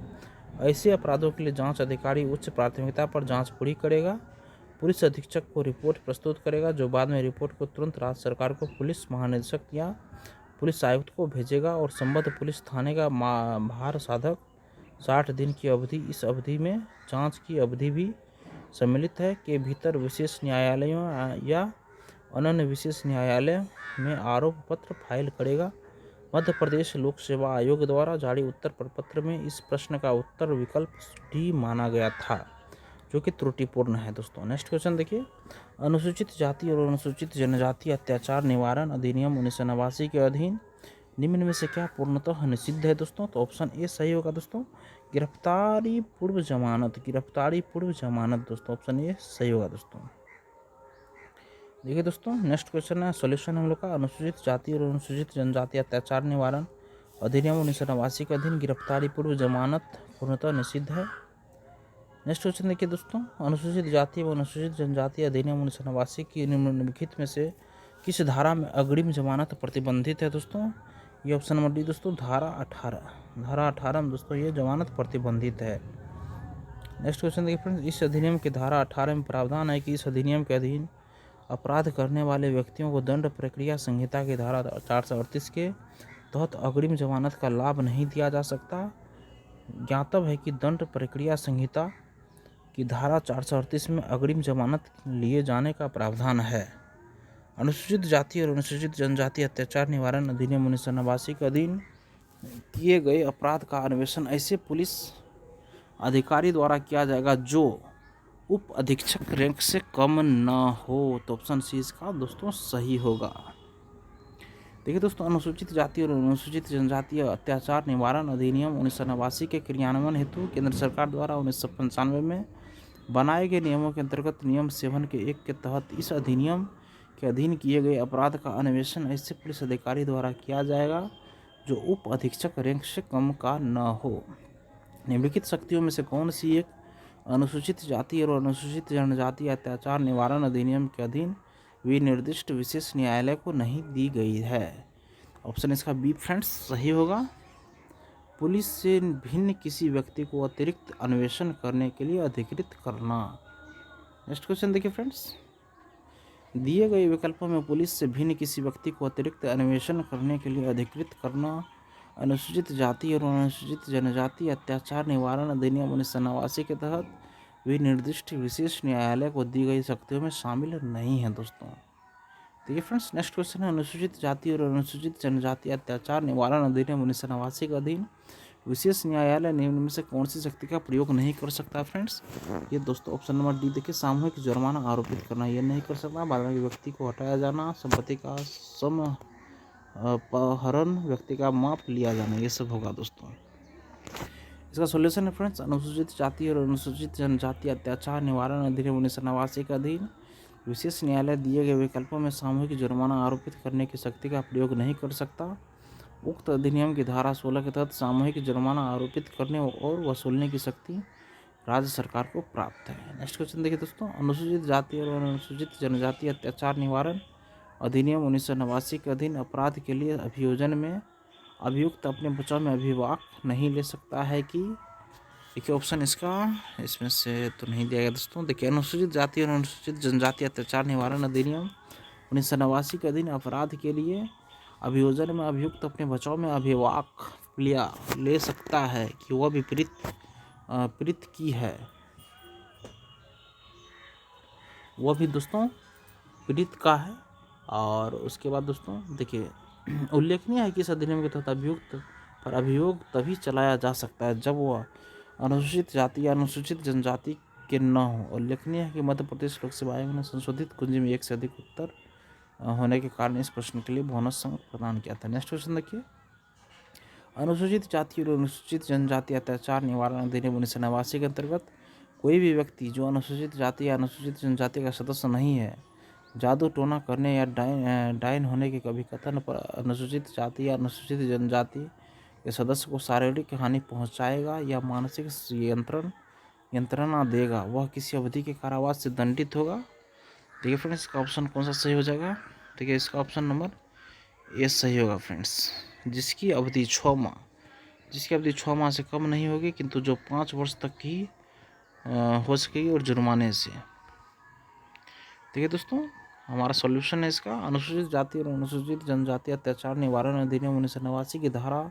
ऐसे अपराधों के लिए जांच अधिकारी उच्च प्राथमिकता पर जांच पूरी करेगा, पुलिस अधीक्षक को रिपोर्ट प्रस्तुत करेगा, जो बाद में रिपोर्ट को तुरंत राज्य सरकार को पुलिस महानिदेशक या पुलिस आयुक्त को भेजेगा और संबद्ध पुलिस थाने का भार साधक 60 दिन की अवधि, इस अवधि में जांच की अवधि भी सम्मिलित है, के भीतर विशेष न्यायालयों या अन्य विशेष न्यायालय में आरोप पत्र फाइल करेगा। मध्य प्रदेश लोक सेवा आयोग द्वारा जारी उत्तर प्रपत्र में इस प्रश्न का उत्तर विकल्प डी माना गया था, जो कि त्रुटिपूर्ण है दोस्तों। नेक्स्ट क्वेश्चन देखिए, अनुसूचित जाति और अनुसूचित जनजाति अत्याचार निवारण अधिनियम 1989 के अधीन निम्न में से क्या पूर्णतः निषिद्ध है दोस्तों। तो ऑप्शन ए सही होगा दोस्तों, गिरफ्तारी पूर्व जमानत, गिरफ्तारी पूर्व जमानत दोस्तों, ऑप्शन ए सही होगा दोस्तों। देखिए दोस्तों, नेक्स्ट क्वेश्चन है सॉल्यूशन हम लोग का। अनुसूचित जाति और अनुसूचित जनजाति अत्याचार निवारण अधिनियम 1989 के अधीन गिरफ्तारी पूर्व जमानत पूर्णतः निषिद्ध है। नेक्स्ट क्वेश्चन देखिए दोस्तों, अनुसूचित जाति एवं अनुसूचित जनजाति अधिनियम 1989 की निम्नलिखित में से किस धारा में अग्रिम जमानत प्रतिबंधित है दोस्तों? ये ऑप्शन नंबर डी दोस्तों, धारा 18 में दोस्तों ये जमानत प्रतिबंधित है। नेक्स्ट क्वेश्चन देखिए फ्रेंड्स, इस अधिनियम की धारा 18 में प्रावधान है कि इस अधिनियम के अधीन अपराध करने वाले व्यक्तियों को दंड प्रक्रिया संहिता की धारा 438 के तहत अग्रिम जमानत का लाभ नहीं दिया जा सकता। ज्ञातव्य है कि दंड प्रक्रिया संहिता की धारा 438 में अग्रिम जमानत लिए जाने का प्रावधान है। अनुसूचित जाति और अनुसूचित जनजाति अत्याचार निवारण अधिनियम 1989 के अधीन किए गए अपराध का अन्वेषण ऐसे पुलिस अधिकारी द्वारा किया जाएगा जो उप अधीक्षक रैंक से कम न हो। तो ऑप्शन सी इसका दोस्तों सही होगा। देखिए दोस्तों, अनुसूचित जाति और अनुसूचित जनजातीय अत्याचार निवारण अधिनियम 1989 के क्रियान्वयन हेतु केंद्र सरकार द्वारा 1995 में बनाए गए नियमों के अंतर्गत नियम 7 के 1 के तहत इस अधिनियम के अधीन किए गए अपराध का अन्वेषण ऐसे पुलिस अधिकारी द्वारा किया जाएगा जो उप अधीक्षक रैंक से कम का न हो। निम्नलिखित शक्तियों में से कौन सी एक अनुसूचित जाति और अनुसूचित जनजाति अत्याचार निवारण अधिनियम के अधीन विनिर्दिष्ट विशेष न्यायालय को नहीं दी गई है? ऑप्शन इसका बी फ्रेंड्स सही होगा। पुलिस से भिन्न किसी व्यक्ति को अतिरिक्त अन्वेषण करने के लिए अधिकृत करना। नेक्स्ट क्वेश्चन देखिए फ्रेंड्स, दिए गए विकल्पों में पुलिस से भिन्न किसी व्यक्ति को अतिरिक्त अन्वेषण करने के लिए अधिकृत करना अनुसूचित जाति और अनुसूचित जनजाति अत्याचार निवारण अधिनियम 1989 के तहत विनिर्दिष्ट विशेष न्यायालय को दी गई शक्तियों में शामिल नहीं है दोस्तों। देखिए फ्रेंड्स, नेक्स्ट क्वेश्चन है अनुसूचित जाति और अनुसूचित जनजाति अत्याचार निवारण अधिनियम 1989 के अधीन विशेष न्यायालय निम्न में से कौन सी शक्ति का प्रयोग नहीं कर सकता? फ्रेंड्स ये दोस्तों ऑप्शन नंबर डी देखिए, सामूहिक जुर्माना आरोपित करना ये नहीं कर सकता। बाद में व्यक्ति को हटाया जाना, संपत्ति का अपहरण, व्यक्ति का माप लिया जाना, ये सब होगा दोस्तों। इसका सॉल्यूशन है फ्रेंड्स, अनुसूचित जाति और अनुसूचित जनजाति अत्याचार निवारण अधिनियम 1989 के अधीन विशेष न्यायालय दिए गए विकल्पों में सामूहिक जुर्माना आरोपित करने की शक्ति का प्रयोग नहीं कर सकता। उक्त अधिनियम की धारा 16 के तहत सामूहिक जुर्माना आरोपित करने और वसूलने की शक्ति राज्य सरकार को प्राप्त है। नेक्स्ट क्वेश्चन देखिए दोस्तों, अनुसूचित जाति और अनुसूचित जनजाति अत्याचार निवारण अधिनियम 1989 के अधीन अपराध के लिए अभियोजन में अभियुक्त अपने बचाव में अभिभावक नहीं ले सकता है कि? देखिए ऑप्शन इसका इसमें से तो नहीं दिया गया दोस्तों। देखिए, अनुसूचित जाति और अनुसूचित जनजाति अत्याचार निवारण अधिनियम 1989 के अधीन अपराध के लिए अभियोजन में अभियुक्त अपने बचाव में अभिभावक ले सकता है कि वह विपरीत की है, वह भी दोस्तों पीड़ित का है। और उसके बाद दोस्तों देखिए, उल्लेखनीय है कि इस अधिनियम के तहत अभियुक्त पर अभियोग तभी चलाया जा सकता है जब वह अनुसूचित जाति या अनुसूचित जनजाति के न हो। उल्लेखनीय है कि मध्य प्रदेश लोक सेवा आयोग ने संशोधित कुंजी में 1 से अधिक उत्तर होने के कारण इस प्रश्न के लिए बोनस अंक प्रदान किया था। नेक्स्ट क्वेश्चन देखिए, अनुसूचित जाति और अनुसूचित जनजाति अत्याचार निवारण अधिनियम 1989 के अंतर्गत कोई भी व्यक्ति जो अनुसूचित जाति या अनुसूचित जनजाति का सदस्य नहीं है, जादू टोना करने या डायन होने के कभी कथन पर अनुसूचित जाति या अनुसूचित जनजाति के सदस्य को शारीरिक हानि पहुंचाएगा या मानसिक यंत्रणा देगा, वह किसी अवधि के कारावास से दंडित होगा। देखिए फ्रेंड्स, इसका ऑप्शन कौन सा सही हो जाएगा? देखिए इसका ऑप्शन नंबर ए सही होगा फ्रेंड्स, जिसकी अवधि 6 माह से कम नहीं होगी, किंतु जो 5 वर्ष तक की हो सकेगी और जुर्माने से। देखिए दोस्तों, हमारा सॉल्यूशन है इसका, अनुसूचित जाति और अनुसूचित जनजाति अत्याचार निवारण अधिनियम 1989 की धारा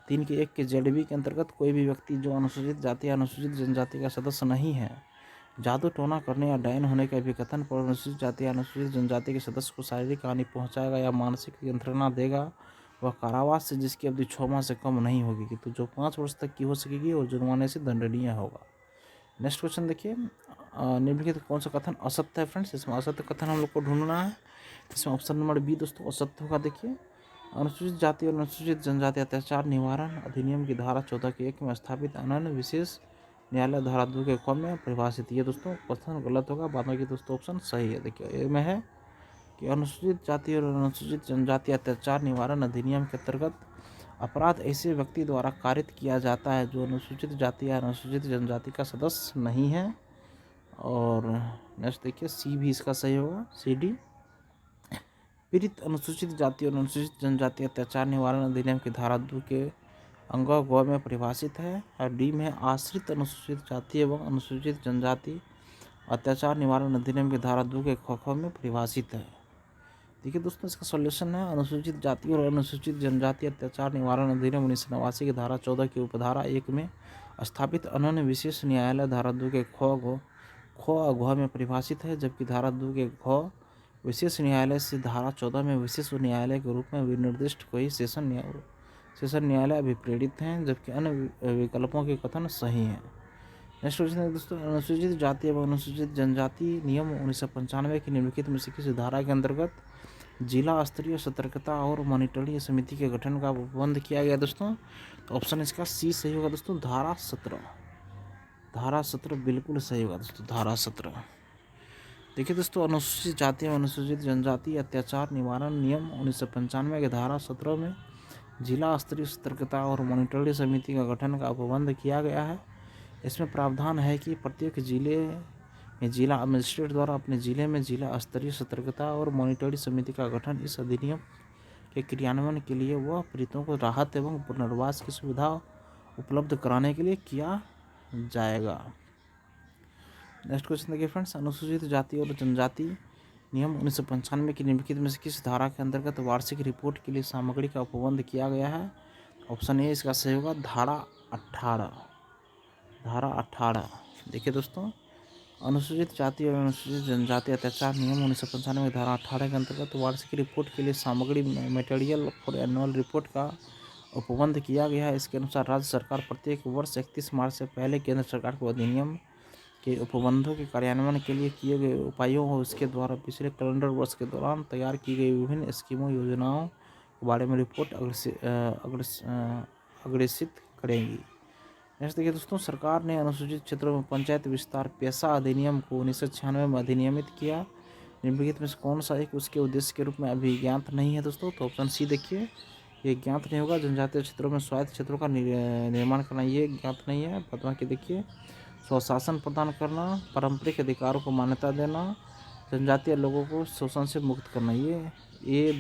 3 के 1 के ZB के अंतर्गत कोई भी व्यक्ति जो अनुसूचित जाति या अनुसूचित जनजाति का सदस्य नहीं है, जादू टोना करने या डायन होने के अभिकथन पर अनुसूचित जाति या अनुसूचित जनजाति के सदस्य को शारीरिक हानि पहुंचाएगा या मानसिक यंत्रणा देगा, वह कारावास से जिसकी अवधि 6 माह से कम नहीं होगी, किंतु जो 5 वर्ष तक की हो सकेगी और जुर्माने से दंडनीय होगा। नेक्स्ट क्वेश्चन देखिए, निम्नलिखित कौन सा कथन असत्य है? फ्रेंड्स इसमें असत्य कथन हम लोग को ढूंढना है। इसमें ऑप्शन नंबर बी दोस्तों असत्य होगा। देखिए, अनुसूचित जाति और अनुसूचित जनजाति अत्याचार निवारण अधिनियम की धारा 14 के 1 में स्थापित अनन्य विशेष न्यायालय धारा 2 के क में परिभाषित। ये दोस्तों कथन गलत होगा, बाद में दोस्तों ऑप्शन सही है। देखिए ए में है कि अनुसूचित जाति और अनुसूचित जनजाति अत्याचार निवारण अधिनियम के अंतर्गत अपराध ऐसे व्यक्ति द्वारा कारित किया जाता है जो अनुसूचित जाति या अनुसूचित जनजाति का सदस्य नहीं है। और नेक्स्ट देखिए सी भी इसका सही होगा, सी डी। पीड़ित अनुसूचित जाति और अनुसूचित जनजाति अत्याचार निवारण अधिनियम की धारा 2 के अंग ग में परिभाषित है। और डी में आश्रित अनुसूचित जाति एवं अनुसूचित जनजाति अत्याचार निवारण अधिनियम की धारा 2 के ख में परिभाषित है। देखिए दोस्तों, इसका सॉल्यूशन है अनुसूचित जाति और अनुसूचित जनजाति अत्याचार निवारण अधिनियम 1989 की धारा 14 की उपधारा 1 में स्थापित अनन्य विशेष न्यायालय धारा 2 के ख घ में परिभाषित है, जबकि धारा 2 के घ विशेष न्यायालय से धारा 14 में विशेष न्यायालय के रूप में विनिर्दिष्ट कोई सेशन न्यायालय अभिप्रेरित हैं, जबकि अन्य विकल्पों के कथन सही हैं। नेक्स्ट क्वेश्चन है दोस्तों, अनुसूचित जाति एवं अनुसूचित जनजाति नियम 1995 की निम्नलिखित में से किस धारा के अंतर्गत जिला स्तरीय सतर्कता और मॉनिटरिंग समिति के गठन का उपबंध किया गया दोस्तों? तो ऑप्शन इसका सी सही होगा दोस्तों, धारा 17। धारा 17 बिल्कुल सही होगा दोस्तों, धारा 17। देखिए दोस्तों, अनुसूचित जाति एवं अनुसूचित जनजाति अत्याचार निवारण नियम 1995 के धारा 17 में जिला स्तरीय सतर्कता और मॉनिटरिंग समिति का गठन का उपबंध किया गया है। इसमें प्रावधान है कि प्रत्येक जिले में जिला मजिस्ट्रेट द्वारा अपने जिले में जिला स्तरीय सतर्कता और मॉनिटरिंग समिति का गठन इस अधिनियम के क्रियान्वयन के लिए वह पीड़ितों को राहत एवं पुनर्वास की सुविधा उपलब्ध कराने के लिए किया जाएगा। नेक्स्ट क्वेश्चन देखिए फ्रेंड्स, अनुसूचित जाति और जनजाति नियम 1995 की निम्नलिखित में से किस धारा के अंतर्गत वार्षिक रिपोर्ट के लिए सामग्री का उपबंध किया गया है? ऑप्शन ए इसका सही होगा, धारा 18। धारा 18। देखिए दोस्तों, अनुसूचित जाति और अनुसूचित जनजाति अत्याचार नियम 1995 धारा 18 के अंतर्गत वार्षिक रिपोर्ट के लिए सामग्री मटेरियल फॉर एनुअल रिपोर्ट का उपबंध किया गया है। इसके अनुसार राज्य सरकार प्रत्येक वर्ष 31 मार्च से पहले केंद्र सरकार को अधिनियम के उपबंधों के कार्यान्वयन के लिए किए गए उपायों और उसके द्वारा पिछले कैलेंडर वर्ष के दौरान तैयार की गई विभिन्न स्कीमों योजनाओं के बारे में रिपोर्ट अग्रेसित करेंगी। नेक्स्ट देखिए दोस्तों, सरकार ने अनुसूचित क्षेत्रों में पंचायत विस्तार पेशा अधिनियम को 1996 में अधिनियमित किया। निम्नलिखित में से कौन सा एक उसके उद्देश्य के रूप में अभी ज्ञात नहीं है दोस्तों? तो ऑप्शन सी देखिए, ये ज्ञात नहीं होगा। जनजातीय क्षेत्रों में स्वायत्त क्षेत्रों का निर्माण करना, ये ज्ञात नहीं है। बदमा की देखिए, स्वशासन प्रदान करना, पारंपरिक अधिकारों को मान्यता देना, जनजातीय लोगों को शोषण से मुक्त करना, ये ए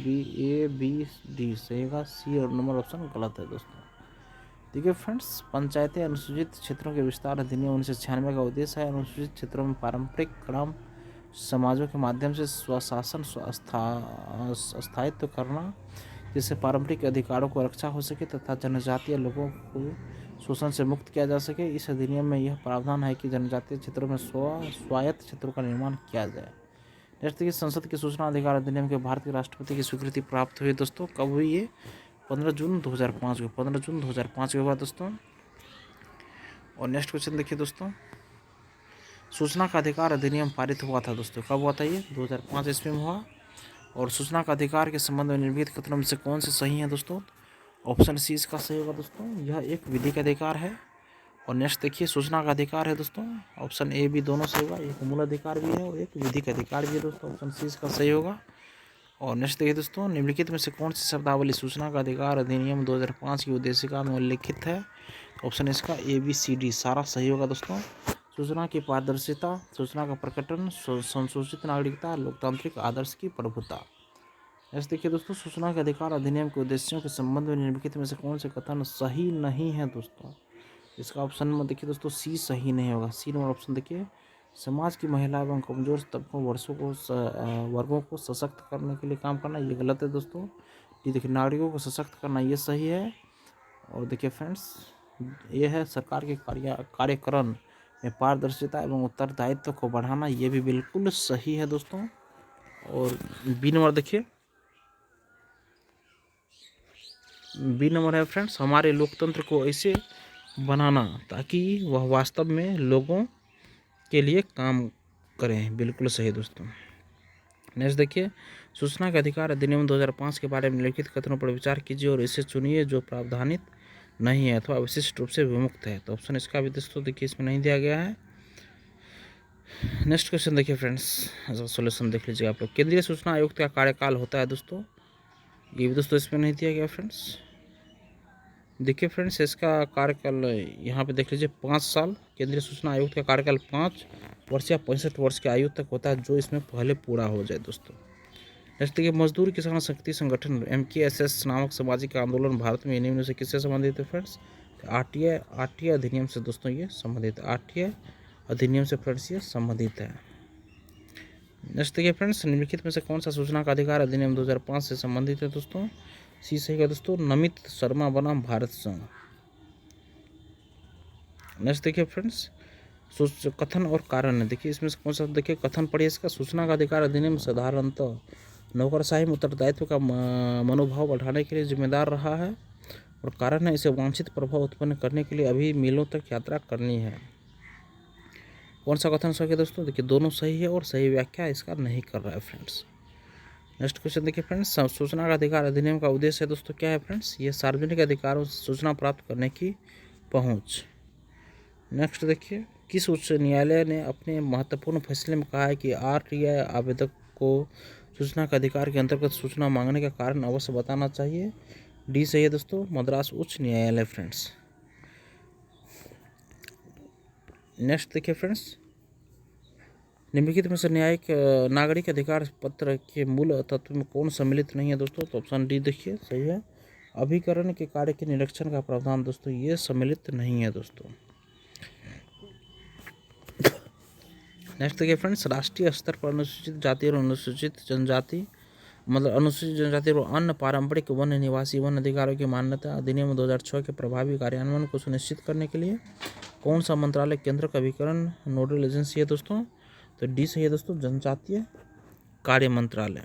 बी डी सही होगा। सी और नंबर ऑप्शन गलत है दोस्तों। देखिए फ्रेंड्स, पंचायतें अनुसूचित क्षेत्रों के विस्तार अधिनियम 1996 का उद्देश्य है अनुसूचित क्षेत्रों में पारंपरिक ग्राम समाजों के माध्यम से स्वशासन स्थायित्व करना, जिससे पारंपरिक अधिकारों को रक्षा हो सके तथा जनजातीय लोगों को शोषण से मुक्त किया जा सके। इस अधिनियम में यह प्रावधान है कि जनजातीय क्षेत्रों में स्वायत्त क्षेत्रों का निर्माण किया जाए। नेक्स्ट देखिए, संसद के सूचना अधिकार अधिनियम के भारत के राष्ट्रपति की स्वीकृति प्राप्त हुई दोस्तों, कब हुई? ये 15 जून 2005 को, 15 जून 2005 के हुआ दोस्तों। और नेक्स्ट क्वेश्चन देखिए दोस्तों, सूचना का अधिकार अधिनियम पारित हुआ था दोस्तों, कब हुआ था? ये 2005 ईस्वी में हुआ। और सूचना का अधिकार के संबंध में निम्नलिखित कथनों में से कौन से सही हैं दोस्तों? ऑप्शन सी इसका सही होगा दोस्तों, यह एक विधिक अधिकार है। और नेक्स्ट देखिए, सूचना का अधिकार है दोस्तों, ऑप्शन ए बी दोनों सही होगा, एक मूल अधिकार भी है और एक विधिक अधिकार भी है दोस्तों, ऑप्शन सी इसका सही होगा। और नेक्स्ट देखिए दोस्तों, निम्नलिखित में से कौन सी शब्दावली सूचना का अधिकार अधिनियम 2005 की उद्देशिका में उल्लिखित है? ऑप्शन इसका ए बी सी डी सारा सही होगा दोस्तों। सूचना की पारदर्शिता, सूचना का प्रकटन, संसूचित नागरिकता, लोकतांत्रिक आदर्श की प्रभुता। ऐसे देखिए दोस्तों, सूचना के अधिकार अधिनियम के उद्देश्यों के संबंध में निम्नलिखित में से कौन से कथन सही नहीं है दोस्तों? इसका ऑप्शन में देखिए दोस्तों, सी सही नहीं होगा। सी नंबर ऑप्शन देखिए, समाज की महिला एवं कमजोर तबकों वर्गों को सशक्त करने के लिए काम करना, ये गलत है दोस्तों। ये देखिए, नागरिकों को सशक्त करना, ये सही है। और देखिए फ्रेंड्स, ये है सरकार के कार्यक्रम में पारदर्शिता एवं उत्तरदायित्व को बढ़ाना, ये भी बिल्कुल सही है दोस्तों। और बी नंबर देखिए, बी नंबर है फ्रेंड्स, हमारे लोकतंत्र को ऐसे बनाना ताकि वह वास्तव में लोगों के लिए काम करें, बिल्कुल सही दोस्तों। नेक्स्ट देखिए, सूचना का अधिकार अधिनियम 2005 के बारे में लिखित कथनों पर विचार कीजिए और इसे चुनिए जो प्रावधानित नहीं है अथवा विशिष्ट रूप से विमुक्त है। तो ऑप्शन इसका भी दोस्तों देखिए, इसमें नहीं दिया गया है। नेक्स्ट क्वेश्चन देखिए फ्रेंड्स, सॉल्यूशन देख लीजिए आप लोग। केंद्रीय सूचना आयुक्त का कार्यकाल होता है दोस्तों, ये भी दोस्तों इसमें नहीं दिया गया फ्रेंड्स। देखिए फ्रेंड्स, इसका कार्यकाल यहाँ पे देख लीजिए 5 साल। केंद्रीय सूचना आयुक्त का कार्यकाल 5 वर्ष या 65 वर्ष की आयु तक होता है, जो इसमें पहले पूरा हो जाए दोस्तों। नेक्स्ट देखिए, मजदूर किसान शक्ति संगठन MKSS नामक सामाजिक आंदोलन भारत में निम्न से किससे संबंधित है फ्रेंड्स? RTI अधिनियम से दोस्तों ये संबंधित है। RTI अधिनियम से फ्रेंड्स ये संबंधित है। नेक्स्ट देखिए फ्रेंड्स, निम्नलिखित में से कौन सा सूचना का अधिकार अधिनियम 2005 से संबंधित है दोस्तों? सी सही है दोस्तों, नमित शर्मा बनाम भारत संघ। नेक्स्ट देखिए फ्रेंड्स, कथन और कारण है। देखिए इसमें से कौन सा, देखिए कथन पढ़िए इसका। सूचना का अधिकार अधिनियम साधारणतः नौकरशाही में उत्तरदायित्व का मनोभाव बढ़ाने के लिए जिम्मेदार रहा है, और कारण है इसे वांछित प्रभाव उत्पन्न करने के लिए अभी मीलों तक यात्रा करनी है। कौन सा कथन सही है दोस्तों? देखिए दोनों सही है, और सही व्याख्या इसका नहीं कर रहा है फ्रेंड्स। नेक्स्ट क्वेश्चन देखिए फ्रेंड्स, सूचना का अधिकार अधिनियम का उद्देश्य है दोस्तों क्या है फ्रेंड्स? ये सार्वजनिक अधिकारों से सूचना प्राप्त करने की पहुंच। नेक्स्ट देखिए, किस उच्च न्यायालय ने अपने महत्वपूर्ण फैसले में कहा है कि RTI आवेदक को सूचना के अधिकार के अंतर्गत सूचना मांगने का कारण अवश्य बताना चाहिए? डी सही है दोस्तों, मद्रास उच्च न्यायालय फ्रेंड्स। नेक्स्ट देखिए फ्रेंड्स, निम्नलिखित में से न्यायिक नागरिक अधिकार पत्र के मूल तत्व में कौन सम्मिलित नहीं है दोस्तों? तो ऑप्शन डी देखिए सही है, अभिकरण के कार्य के निरीक्षण का प्रावधान दोस्तों ये सम्मिलित नहीं है दोस्तों। नेक्स्ट देखिए फ्रेंड्स, राष्ट्रीय स्तर पर अनुसूचित जाति और अनुसूचित जनजाति मतलब अनुसूचित जनजाति और अन्य पारंपरिक वन निवासी वन अधिकारों की मान्यता अधिनियम 2006 के प्रभावी कार्यान्वयन को सुनिश्चित करने के लिए कौन सा मंत्रालय केंद्र का अभिकरण नोडल एजेंसी है दोस्तों? तो डी सही है दोस्तों, जनजातीय कार्य मंत्रालय।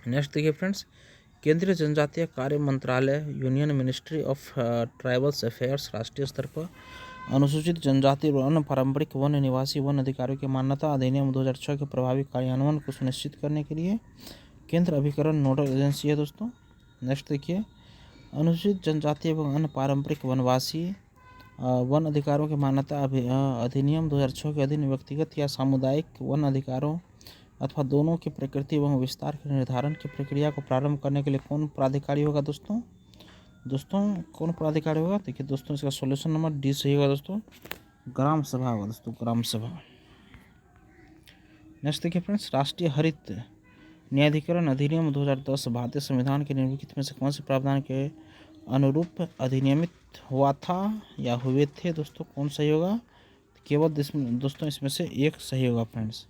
नेक्स्ट देखिए फ्रेंड्स, केंद्रीय जनजातीय कार्य मंत्रालय union ministry of tribals affairs राष्ट्रीय स्तर पर अनुसूचित जनजाति और अन्य पारंपरिक वन निवासी वन अधिकारियों की मान्यता अधिनियम 2006 के प्रभावी कार्यान्वयन को सुनिश्चित करने के लिए केंद्र अभिकरण नोडल एजेंसी है दोस्तों। नेक्स्ट देखिए, अनुसूचित जनजाति एवं अन्य पारंपरिक वनवासी वन अधिकारों की मान्यता अधिनियम 2006 के अधीन व्यक्तिगत या सामुदायिक वन अधिकारों अथवा दोनों की प्रकृति एवं विस्तार के निर्धारण की प्रक्रिया को प्रारंभ करने के लिए कौन प्राधिकारी होगा दोस्तों? कौन प्राधिकारी होगा? देखिए दोस्तों, इसका सॉल्यूशन नंबर डी सही होगा दोस्तों, ग्राम सभा होगा दोस्तों, ग्राम सभा। नेक्स्ट देखिए फ्रेंड्स, राष्ट्रीय हरित न्यायाधिकरण अधिनियम 2010 भारतीय संविधान के निम्नलिखित में से कौन से प्रावधान के अनुरूप अधिनियमित हुआ था या हुए थे दोस्तों? कौन सही होगा? केवल दोस्तों इसमें से एक सही होगा फ्रेंड्स।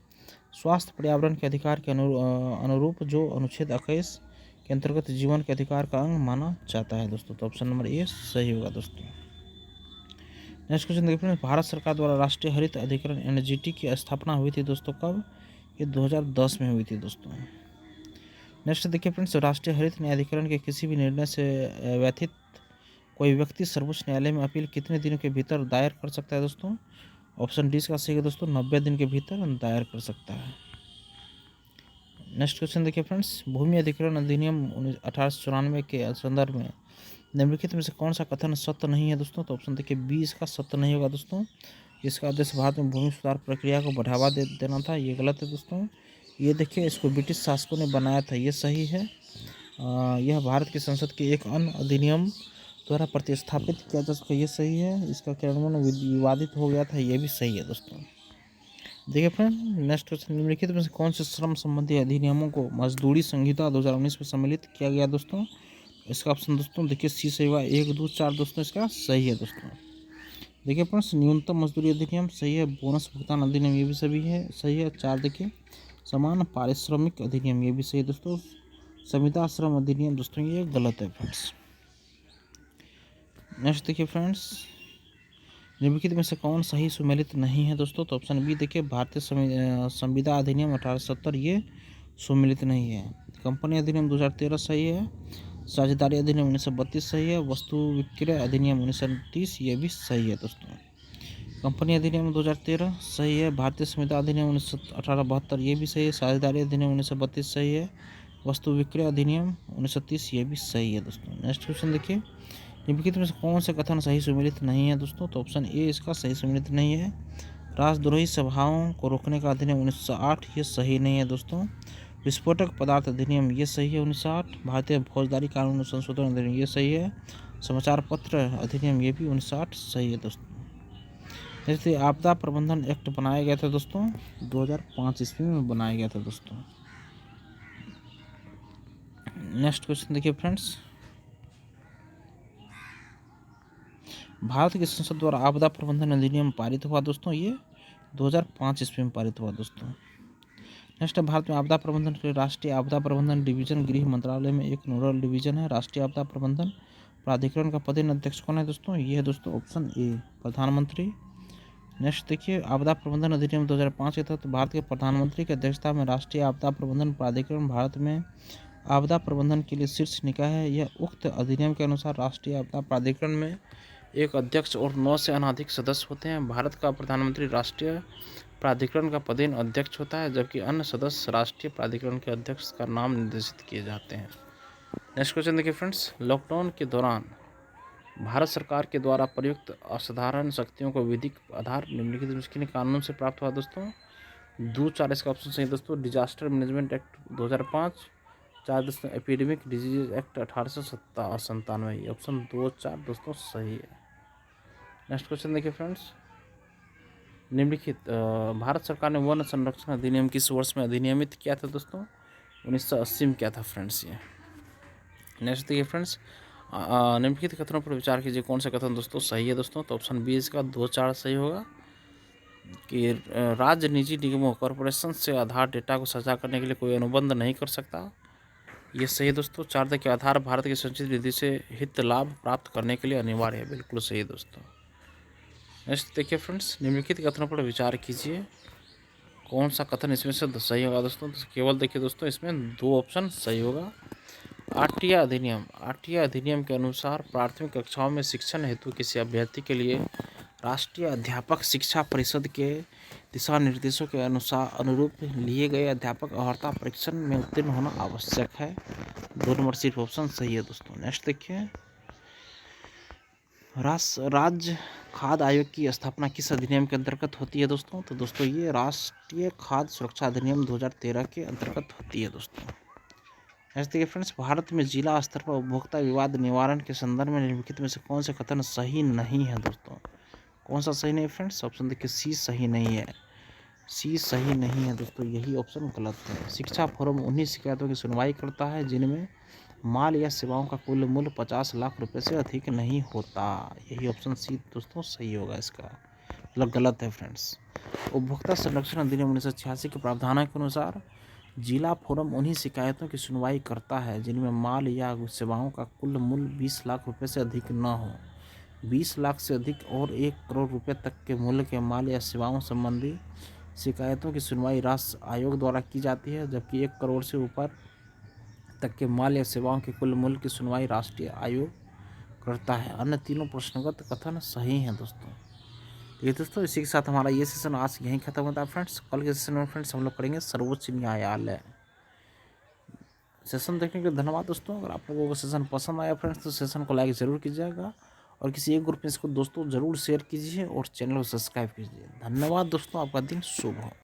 स्वास्थ्य पर्यावरण के अधिकार के अनुरूप जो अनुच्छेद 21 के अंतर्गत जीवन के अधिकार का अंग माना जाता है दोस्तों। तो ऑप्शन नंबर ए सही होगा दोस्तों। नेक्स्ट क्वेश्चन देखिए फ्रेंड्स, भारत सरकार द्वारा राष्ट्रीय हरित अधिकरण NGT की स्थापना हुई थी दोस्तों कब? ये 2010 में हुई थी दोस्तों। नेक्स्ट देखिए फ्रेंड्स, राष्ट्रीय हरित न्यायाधिकरण के किसी भी निर्णय से व्यथित कोई व्यक्ति सर्वोच्च न्यायालय में अपील कितने दिनों के भीतर दायर कर सकता है दोस्तों? ऑप्शन डी का सही है दोस्तों, 90 दिन के भीतर दायर कर सकता है। नेक्स्ट क्वेश्चन देखिए फ्रेंड्स, भूमि अधिग्रहण अधिनियम 1894 के संदर्भ में निम्नलिखित में से कौन सा कथन सत्य नहीं है दोस्तों? तो ऑप्शन देखिए बी इसका सत्य नहीं होगा दोस्तों। इसका उद्देश्य भारत में भूमि सुधार प्रक्रिया को बढ़ावा देना था, ये गलत है दोस्तों। ये देखिए, इसको ब्रिटिश शासकों ने बनाया था, ये सही है। यह भारत की संसद के एक अन्य अधिनियम द्वारा प्रतिस्थापित किया जा सका, ये सही है। इसका कार्यान्वयन विवादित हो गया था, ये भी सही है दोस्तों। देखिए फ्रेंड, नेक्स्ट क्वेश्चन, निम्नलिखित में से कौन से श्रम संबंधी अधिनियमों को मजदूरी संहिता 2019 में सम्मिलित किया गया दोस्तों? इसका ऑप्शन दोस्तों देखिए सी सही होगा, 1, 2, 4 दोस्तों इसका सही है दोस्तों। देखिए फ्रेंड्स, न्यूनतम मजदूरी अधिनियम सही है, बोनस भुगतान अधिनियम ये भी सभी है सही है। 4 देखिए, समान पारिश्रमिक अधिनियम ये भी सही है दोस्तों। संविदा श्रम अधिनियम दोस्तों ये गलत है फ्रेंड्स। नेक्स्ट देखिए फ्रेंड्स, निम्नलिखित में से कौन सही सुमेलित नहीं है दोस्तों? तो ऑप्शन बी देखिए, भारतीय संविदा अधिनियम 1870 ये सुमेलित नहीं है। कंपनी अधिनियम 2013 सही है। साझेदारी अधिनियम 1932 सही है। वस्तु विक्रय अधिनियम 1930 ये भी सही है दोस्तों। कंपनी अधिनियम 2013 सही है। भारतीय संविदा अधिनियम 1872 ये भी सही है। साझेदारी अधिनियम 1932 सही है। वस्तु विक्रय अधिनियम 1930 ये भी सही है दोस्तों। नेक्स्ट क्वेश्चन देखिए, निम्नलिखित में से कौन से कथन सही सुमेलित नहीं है दोस्तों? तो ऑप्शन ए इसका सही सुमेलित नहीं है। राष्ट्रद्रोही सभाओं को रोकने का अधिनियम 1908, ये सही नहीं है दोस्तों। विस्फोटक पदार्थ अधिनियम, ये सही है 1908। भारतीय फौजदारी कानून संशोधन अधिनियम, ये सही है। समाचार पत्र अधिनियम, ये भी 1908 सही है दोस्तों। जैसे आपदा प्रबंधन एक्ट बनाया गया था दोस्तों 2005 ईस्वी में बनाया गया था दोस्तों। नेक्स्ट क्वेश्चन देखिए फ्रेंड्स, भारत की संसद द्वारा आपदा प्रबंधन अधिनियम पारित हुआ दोस्तों, ये 2005 ईस्वी में पारित हुआ दोस्तों। नेक्स्ट, भारत में आपदा प्रबंधन के लिए राष्ट्रीय आपदा प्रबंधन डिवीजन गृह मंत्रालय में एक नोडल डिवीजन है। राष्ट्रीय आपदा प्रबंधन प्राधिकरण का पदेन अध्यक्ष कौन है दोस्तों, ये है दोस्तों ऑप्शन ए, प्रधानमंत्री। नेक्स्ट देखिए, आपदा प्रबंधन अधिनियम 2005 के तहत भारत के प्रधानमंत्री की अध्यक्षता में राष्ट्रीय आपदा प्रबंधन प्राधिकरण भारत में आपदा प्रबंधन के लिए शीर्ष निकाय है। यह उक्त अधिनियम के अनुसार राष्ट्रीय आपदा प्राधिकरण में एक अध्यक्ष और 9 से अधिक सदस्य होते हैं। भारत का प्रधानमंत्री राष्ट्रीय प्राधिकरण का पदेन अध्यक्ष होता है, जबकि अन्य सदस्य राष्ट्रीय प्राधिकरण के अध्यक्ष का नाम निर्देशित किए जाते हैं। नेक्स्ट क्वेश्चन देखिए फ्रेंड्स, लॉकडाउन के दौरान भारत सरकार के द्वारा प्रयुक्त असाधारण शक्तियों को विधिक आधार निम्नलिखित किन कानून से प्राप्त हुआ दोस्तों, 2-4 इसका ऑप्शन सही दोस्तों। डिजास्टर मैनेजमेंट एक्ट 2005, 4 दोस्तों एपिडेमिक डिजीज एक्ट 1897, ऑप्शन 2-4 दोस्तों सही है। नेक्स्ट क्वेश्चन देखिए फ्रेंड्स, निम्नलिखित भारत सरकार ने वन संरक्षण अधिनियम किस वर्ष में अधिनियमित किया था दोस्तों, 1980 में किया था फ्रेंड्स ये। नेक्स्ट देखिए फ्रेंड्स, निम्नलिखित कथनों पर विचार कीजिए, कौन सा कथन दोस्तों सही है दोस्तों, तो ऑप्शन बी इसका 2-4 सही होगा कि राज्य निजी निगमों कॉरपोरेशन से आधार डेटा को साझा करने के लिए कोई अनुबंध नहीं कर सकता, ये सही है दोस्तों। 4 के आधार भारत की संचित निधि से हित लाभ प्राप्त करने के लिए अनिवार्य है, बिल्कुल सही है दोस्तों। नेक्स्ट देखिए फ्रेंड्स, निम्नलिखित कथनों पर विचार कीजिए, कौन सा कथन इसमें से सही होगा दोस्तों, तो केवल देखिए दोस्तों इसमें 2 ऑप्शन सही होगा। आठवीं अधिनियम के अनुसार प्राथमिक कक्षाओं में शिक्षण हेतु किसी अभ्यर्थी के लिए राष्ट्रीय अध्यापक शिक्षा परिषद के दिशा निर्देशों के अनुरूप लिए गए अध्यापक अर्हता परीक्षण में उत्तीर्ण होना आवश्यक है। 2 नंबर सिर्फ ऑप्शन सही है दोस्तों। नेक्स्ट देखिए, राज्य खाद्य आयोग की स्थापना किस अधिनियम के अंतर्गत होती है दोस्तों, तो दोस्तों ये राष्ट्रीय खाद्य सुरक्षा अधिनियम 2013 के अंतर्गत होती है दोस्तों। नेक्स्ट देखिए फ्रेंड्स, भारत में जिला स्तर पर उपभोक्ता विवाद निवारण के संदर्भ में निम्नलिखित में से कौन से कथन सही नहीं है दोस्तों, कौन सा सही नहीं है फ्रेंड्स, ऑप्शन देखिए सी सही नहीं है, सी सही नहीं है दोस्तों, यही ऑप्शन गलत है। शिक्षा फोरम उन्हीं शिकायतों की सुनवाई करता है जिनमें माल या सेवाओं का कुल मूल्य 50 लाख रुपए से अधिक नहीं होता, यही ऑप्शन सी दोस्तों सही होगा इसका, मतलब गलत है फ्रेंड्स। उपभोक्ता संरक्षण अधिनियम 1986 के प्रावधानों के अनुसार जिला फोरम उन्हीं शिकायतों की सुनवाई करता है जिनमें माल या सेवाओं का कुल मूल्य 20 लाख रुपए से अधिक न हो। 20 लाख से अधिक और 1 करोड़ रुपए तक के मूल्य के माल या सेवाओं संबंधी शिकायतों की सुनवाई राष्ट्र आयोग द्वारा की जाती है, जबकि 1 करोड़ से ऊपर तक के माल या सेवाओं के कुल मूल्य की सुनवाई राष्ट्रीय आयोग करता है। अन्य तीनों प्रश्नगत कथन सही हैं दोस्तों। ये दोस्तों इसी के साथ हमारा ये सेशन आज यहीं खत्म होता है फ्रेंड्स। कल के सेशन में फ्रेंड्स हम लोग करेंगे सर्वोच्च न्यायालय। सेशन देखने के लिए धन्यवाद दोस्तों। अगर आप लोगों को सेशन पसंद आया फ्रेंड्स तो सेशन को लाइक ज़रूर कीजिएगा और किसी एक ग्रुप में इसको दोस्तों ज़रूर शेयर कीजिए और चैनल को सब्सक्राइब कीजिए। धन्यवाद दोस्तों, आपका दिन शुभ हो।